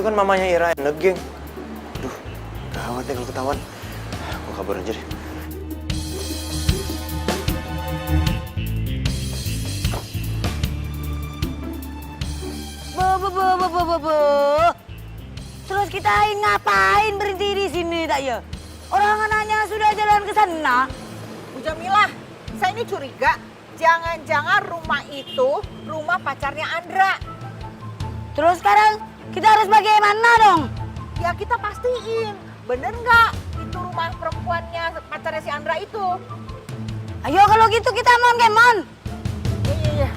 itu kan mamanya Ira and the Gang. Duh, gawat ya kalau ketahuan. Gue kabur aja deh. Be. Terus kita ngapain berhenti di sini tak ya? Orang anaknya sudah jalan ke sana. Bu Jamilah, saya ini curiga. Jangan-jangan rumah itu rumah pacarnya Andra. Terus sekarang kita harus bagaimana dong? Ya kita pastiin, bener nggak itu rumah perempuannya pacarnya si Andra itu? Ayo kalau gitu kita mon kemon. Iya.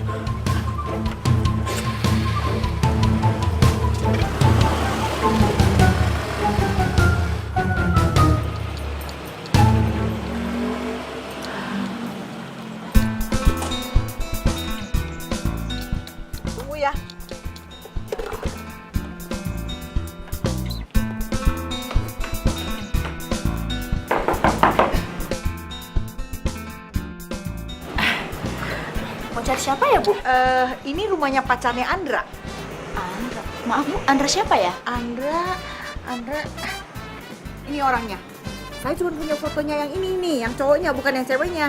Tunggu ya. Mau cari siapa ya, Bu? Ini rumahnya pacarnya Andra. Andra. Maaf, Bu. Andra siapa ya? Andra, ini orangnya. Saya cuma punya fotonya yang ini nih, yang cowoknya bukan yang ceweknya.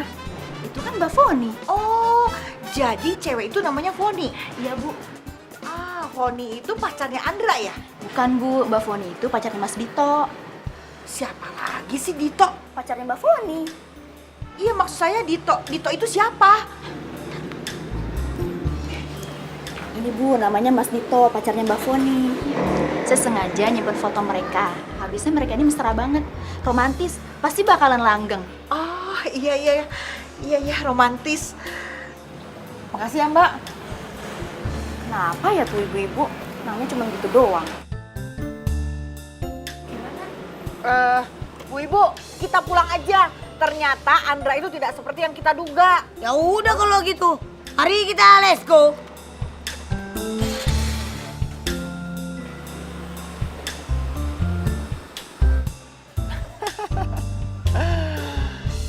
Itu kan Mbak Foni. Oh, jadi cewek itu namanya Foni. Iya, Bu. Ah, Foni itu pacarnya Andra ya? Bukan, Bu. Mbak Foni itu pacarnya Mas Dito. Siapa lagi sih Dito? Pacarnya Mbak Foni. Iya, maksud saya Dito. Dito itu siapa? Ini, Bu, namanya Mas Dito, pacarnya Mbak Foni. Saya sengaja nyimpen foto mereka. Habisnya mereka ini mesra banget. Romantis. Pasti bakalan langgeng. Oh, iya, romantis. Makasih ya, Mbak. Kenapa ya tuh ibu-ibu? Namanya cuma gitu doang. Bu Ibu, kita pulang aja. Ternyata Andra itu tidak seperti yang kita duga. Ya udah kalau gitu. Mari kita let's go.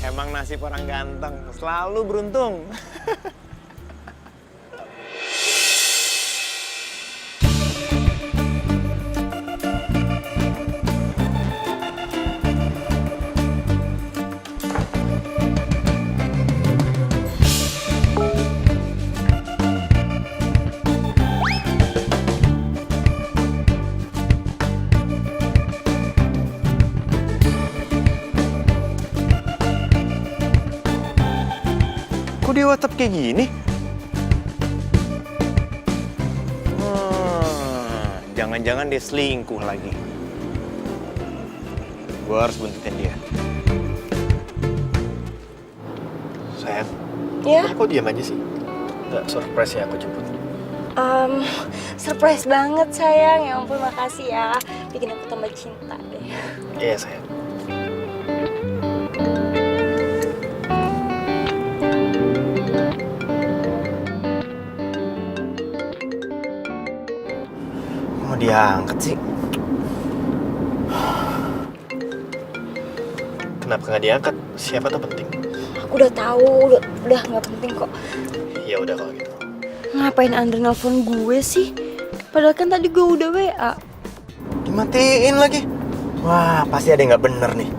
Emang nasib orang ganteng, selalu beruntung. Kok dia WhatsApp kayak gini? Jangan-jangan dia selingkuh lagi. Gua harus buntutin dia. Sayang, Ya, Kok diam aja sih? Nggak surprise ya aku jemput. surprise banget sayang. Ya ampun, makasih ya. Bikin aku tambah cinta deh. Iya sayang. Mau diangkat sih? Kenapa nggak diangkat? Siapa tuh penting? Aku udah tahu, udah nggak penting kok. Ya udah kalau gitu. Ngapain Andre nelfon gue sih? Padahal kan tadi gue udah WA. Dimatiin lagi. Wah, pasti ada yang nggak bener nih.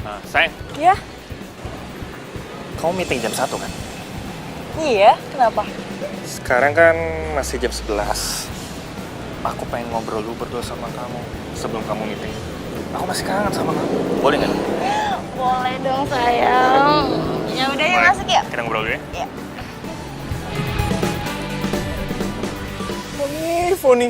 Nah, sayang, Ya? kamu meeting jam 1 kan? Iya, kenapa? Sekarang kan masih jam 11. Aku pengen ngobrol dulu berdua sama kamu sebelum kamu meeting. Aku masih kangen sama kamu. Boleh nggak? Boleh dong sayang. Ya udah ya, masuk ya. Kita ngobrol dulu ya? Iya. Foni.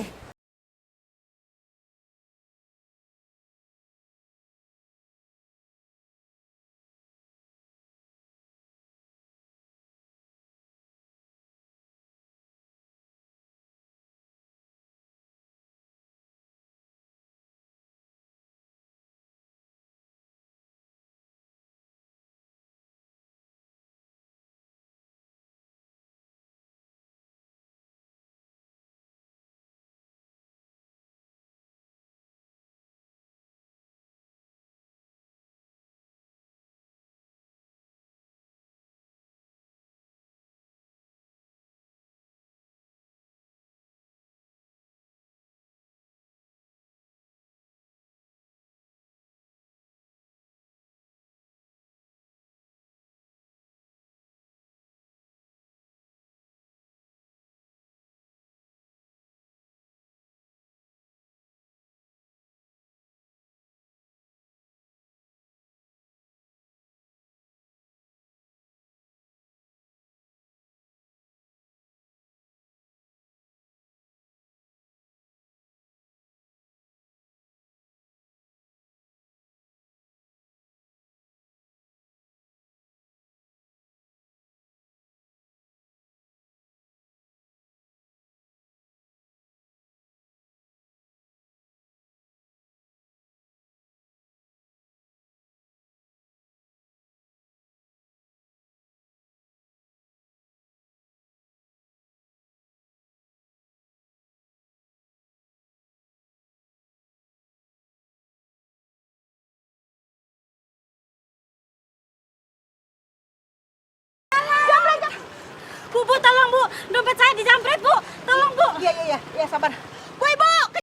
Bu, tolong Bu. Dompet saya dijamret Bu. Tolong Bu. Iya, sabar. Bu, Ibu.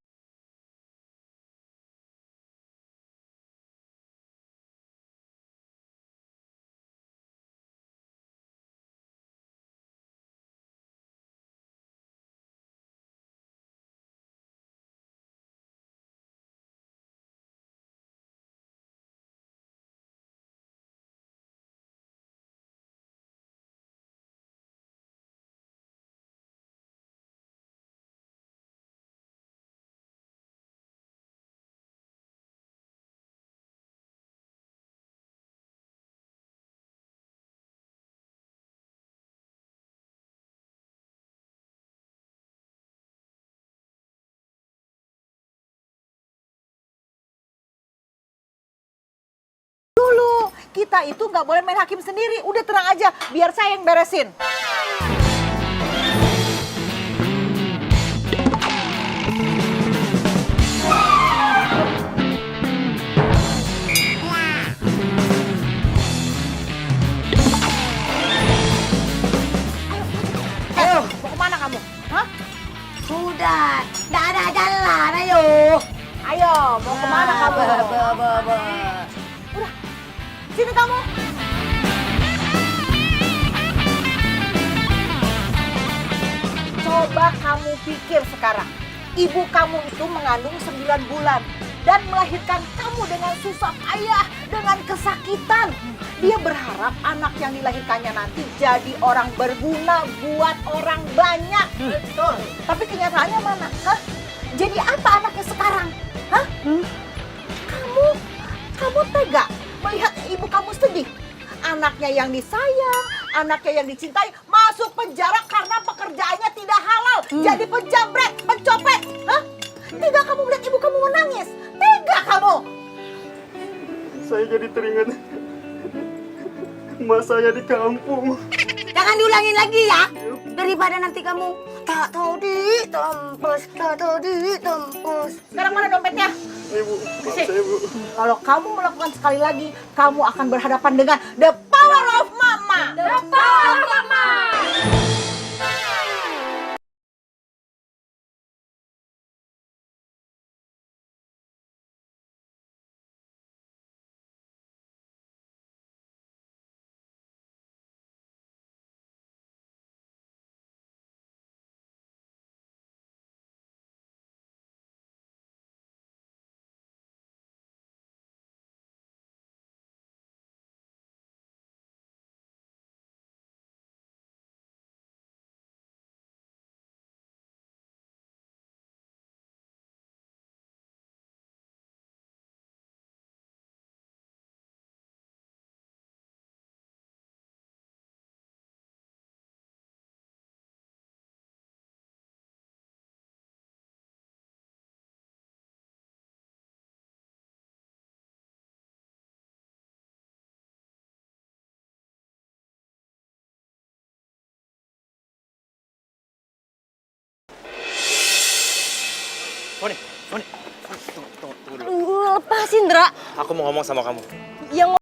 Dulu, kita itu nggak boleh main hakim sendiri. Udah tenang aja, biar saya yang beresin. Ayo, mau kemana kamu? Hah? Sudah, nggak ada jalan, ayo. Ayo, mau kemana kamu? Udah, sini kamu. Coba kamu pikir sekarang. Ibu kamu itu mengandung 9 bulan dan melahirkan kamu dengan susah payah, dengan kesakitan. Dia berharap anak yang dilahirkannya nanti jadi orang berguna buat orang banyak. Betul. Tapi kenyataannya mana? Hah? Jadi apa anaknya sekarang? Hah? Kamu tega melihat ibu kamu sedih? Anaknya yang disayang, anaknya yang dicintai, masuk penjara karena pekerjaannya tidak halal. Jadi penjamret, pencopet. Hah? Tega kamu melihat ibu kamu menangis? Tega kamu? Saya jadi teringat emak saya di kampung. Jangan diulangin lagi ya. Daripada nanti kamu tak tahu ditempus, tak tahu ditempus. Sekarang mana dompetnya? Ibu, maaf saya Bu. Kalau kamu melakukan sekali lagi, kamu akan berhadapan dengan the power of mama. The power of mama. Foni, tunggu dulu. Lepasin, Dra. Aku mau ngomong sama kamu. Yang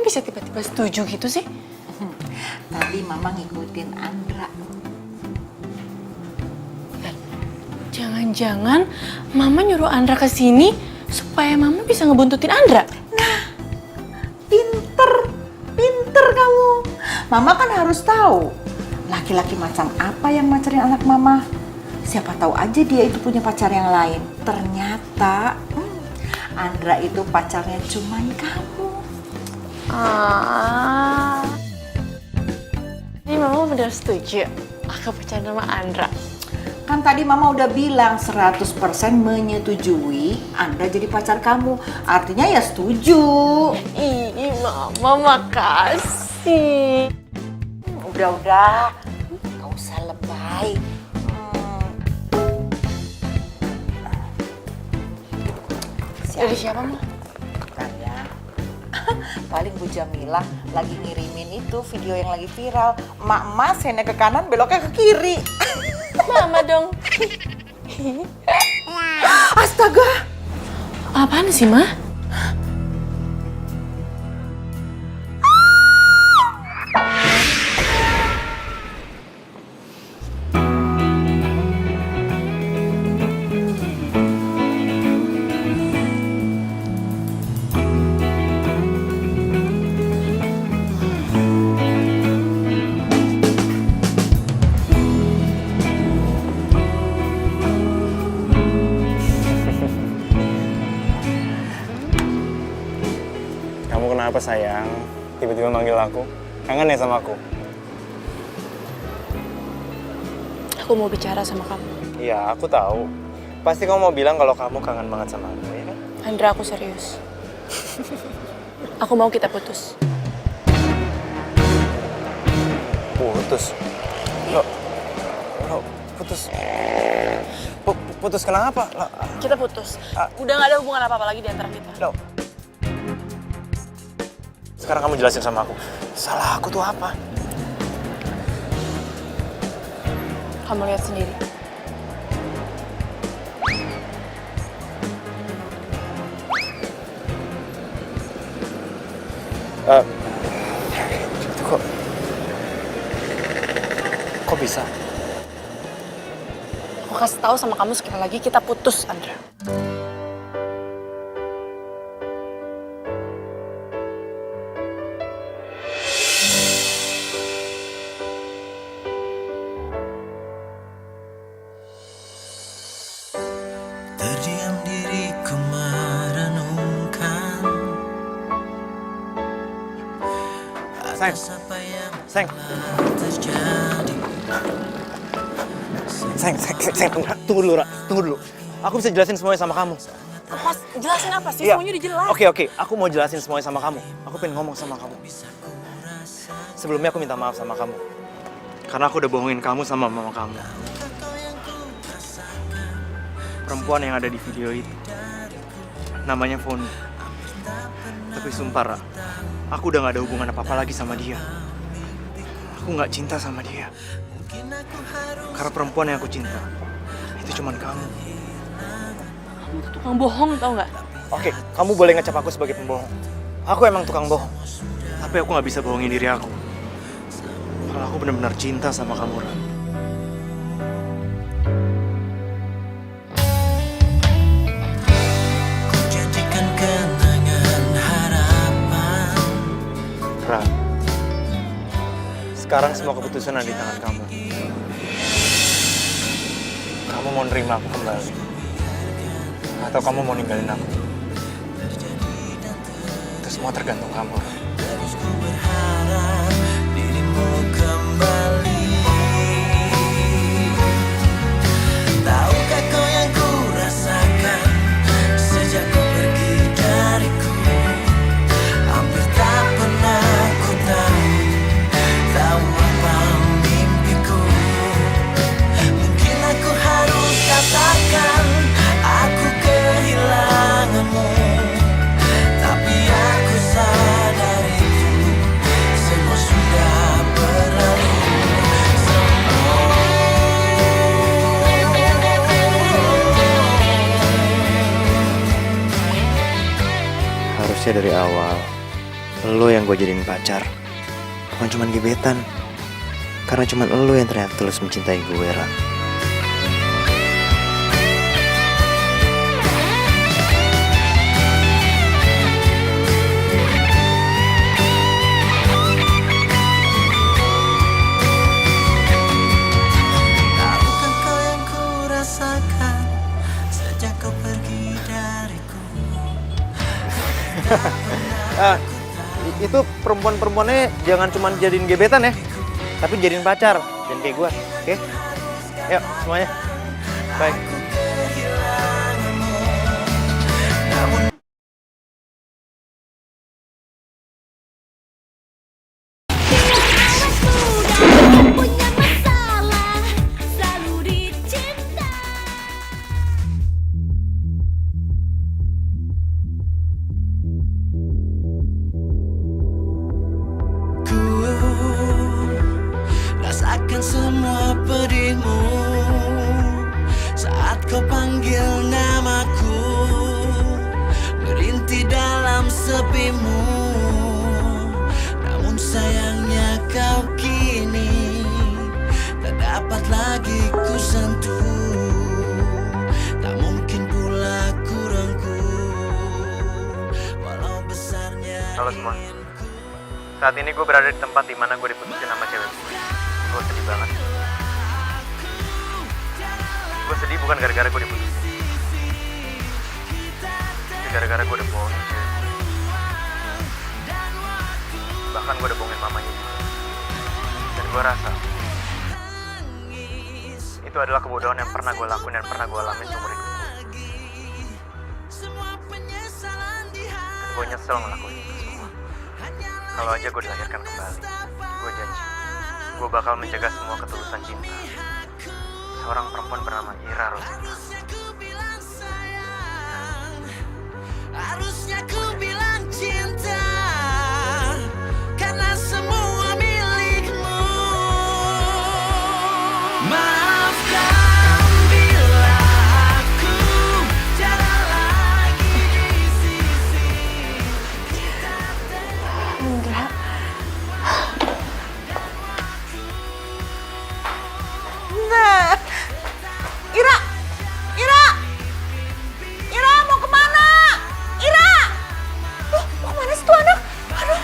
bisa tiba-tiba setuju gitu sih? Tadi Mama ngikutin Andra. Jangan-jangan Mama nyuruh Andra ke sini supaya Mama bisa ngebuntutin Andra. Pinter kamu. Mama kan harus tahu laki-laki macam apa yang macarin anak Mama. Siapa tahu aja dia itu punya pacar yang lain. Ternyata Andra itu pacarnya cuman kamu. Ini Mama benar setuju aku pacaran sama Andra. Kan tadi Mama udah bilang 100% menyetujui Andra jadi pacar kamu. Artinya ya setuju. Ih, Mama makasih. Udah. Gak usah lebay. Dari siapa, Ma? Bentar ya. Paling Bu Jamilah lagi ngirimin itu video yang lagi viral. Emak-emak sennya ke kanan, beloknya ke kiri. Mama dong. Astaga! Apaan sih, Ma? Kamu kenapa sayang? Tiba-tiba manggil aku? Kangen ya sama aku? Aku mau bicara sama kamu. Iya, aku tahu. Pasti kamu mau bilang kalau kamu kangen banget sama aku, ya kan? Andra, aku serius. Aku mau kita putus. Putus? Lo putus? Putus kenapa? Kita putus. Udah gak ada hubungan apa-apa lagi di antara kita. Lo. Sekarang kamu jelasin sama aku. Salah aku tuh apa? Kamu lihat sendiri. Kok bisa? Aku kasih tahu sama kamu sekali lagi, kita putus, Andra. Terdiam diriku merenungkan atas apa yang telah terjadi. Sayang, tunggu dulu, Ra. Tunggu dulu. Aku bisa jelasin semuanya sama kamu. Apa? Jelasin apa sih? Iya. Semuanya udah jelas. Oke. Aku mau jelasin semuanya sama kamu. Aku pengen ngomong sama kamu. Sebelumnya aku minta maaf sama kamu. Karena aku udah bohongin kamu sama mama kamu. Perempuan yang ada di video itu namanya Foni. Tapi sumpah, Ra, aku udah gak ada hubungan apa-apa lagi sama dia. Aku gak cinta sama dia. Karena perempuan yang aku cinta itu cuman kamu. Kamu tuh tukang bohong, tau gak? Oke, kamu boleh ngecap aku sebagai pembohong. Aku emang tukang bohong. Tapi aku gak bisa bohongin diri aku. Kalau aku benar-benar cinta sama kamu, Ra. Jadikan kenangan harapan. Ra, sekarang semua keputusan ada di tangan kamu. Kamu mau nerima aku kembali? Atau kamu mau ninggalin aku? Itu semua tergantung kamu, Ra. Terus ku berharap dirimu kembali. Tahukah kau yang ku rasakan sejak kau pergi dariku? Hampir tak pernah ku tahu apa mimpiku. Mungkin aku harus katakan aku kehilanganmu. Tapi aku sadar itu semua sudah berlalu. Harusnya dari awal lo yang gue jadiin pacar. Bukan cuman gebetan. Karena cuman lo yang ternyata tulus mencintai gue, Ran. Tahukah kau yang ku rasakan sejak kau pergi dariku? Itu perempuan-perempuannya jangan cuma jadiin gebetan ya, tapi jadiin pacar, jangan kayak gue, oke? Yuk semuanya, bye. Ku rasakan semua pedihmu saat kau panggil namaku, merintih dalam sepimu. Namun sayangnya kau kini tak dapat lagi ku sentuh, tak mungkin pula ku rangkul walau besarnya. Halo semua. Saat ini gue berada di tempat dimana gue diputusin sama cewek gue. Gue sedih banget. Gue sedih bukan gara-gara gue diputusin, tapi gara-gara gue udah bohongin cewek gue. Bahkan gue udah bohongin mamanya juga. Dan gue rasa itu adalah kebodohan yang pernah gue lakuin dan pernah gue alamin seumur hidup gue. Dan gue nyesel ngelakuin itu semua. Kalau aja gue dilahirkan kembali, gue janji, gue bakal menjaga semua ketulusan cinta seorang perempuan bernama Ira Rosita. Harusnya ku bilang cinta karena semua milikmu. Maafkan bila aku tiada lagi di sisi. Andra. Nah, Ira, Ira, Ira mau kemana? Ira, mau kemana sih tuh anak? Aduh.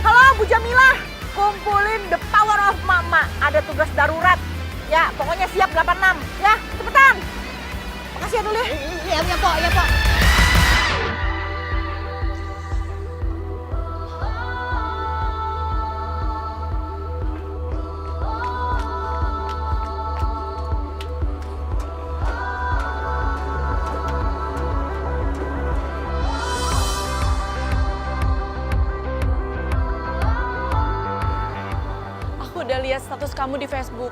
Halo Bu Jamilah, kumpulin the power of mama. Ada tugas darurat. Ya, pokoknya siap 86. Ya, cepetan. Makasih ya dulu ya. Iya, Pok, iya, Pok. Aku udah lihat status kamu di Facebook.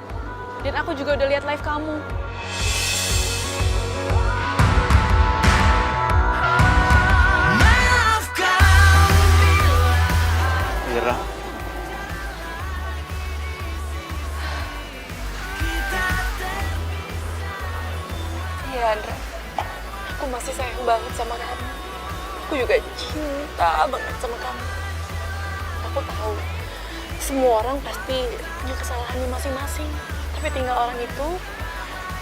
Dan aku juga udah lihat live kamu. Ira, Iya, Andra. Aku masih sayang banget sama kamu. Aku juga cinta banget sama kamu. Aku tahu, semua orang pasti punya kesalahannya masing-masing. Tapi tinggal orang itu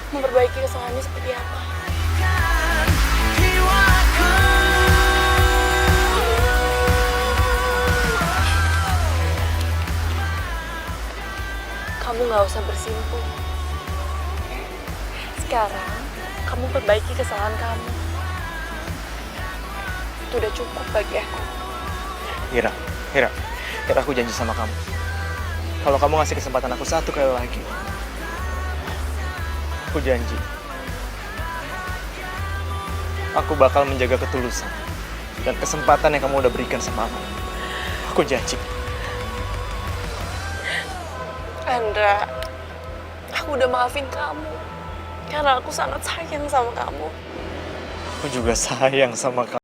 memperbaiki kesalahannya seperti apa. Kamu gak usah bersimpuh. Sekarang, kamu perbaiki kesalahan kamu. Itu udah cukup bagi aku. Ira, aku janji sama kamu. Kalau kamu ngasih kesempatan aku satu kali lagi, aku janji, aku bakal menjaga ketulusan dan kesempatan yang kamu udah berikan sama aku. Aku janji. Andra, aku udah maafin kamu. Karena aku sangat sayang sama kamu. Aku juga sayang sama kamu.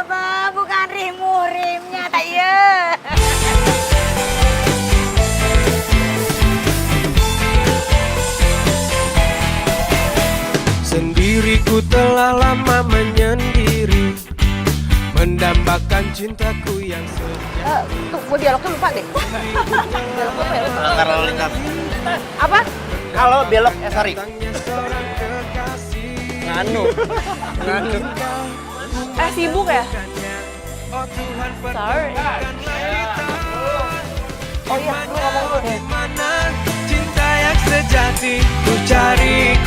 Nah, bukan rimnya tak iya. Sendiri ku telah lama menyendiri, mendambakan cintaku yang sejati. Gue dialognya lupa deh. Melanggar lalu lintas. Apa? Kalau belok, sorry. Seorang kekasih. Nganu. Sibuk ya? Oh Tuhan, Sorry. Oh iya, lu ngomong dulu deh. mana cinta yang sejati? Ku cari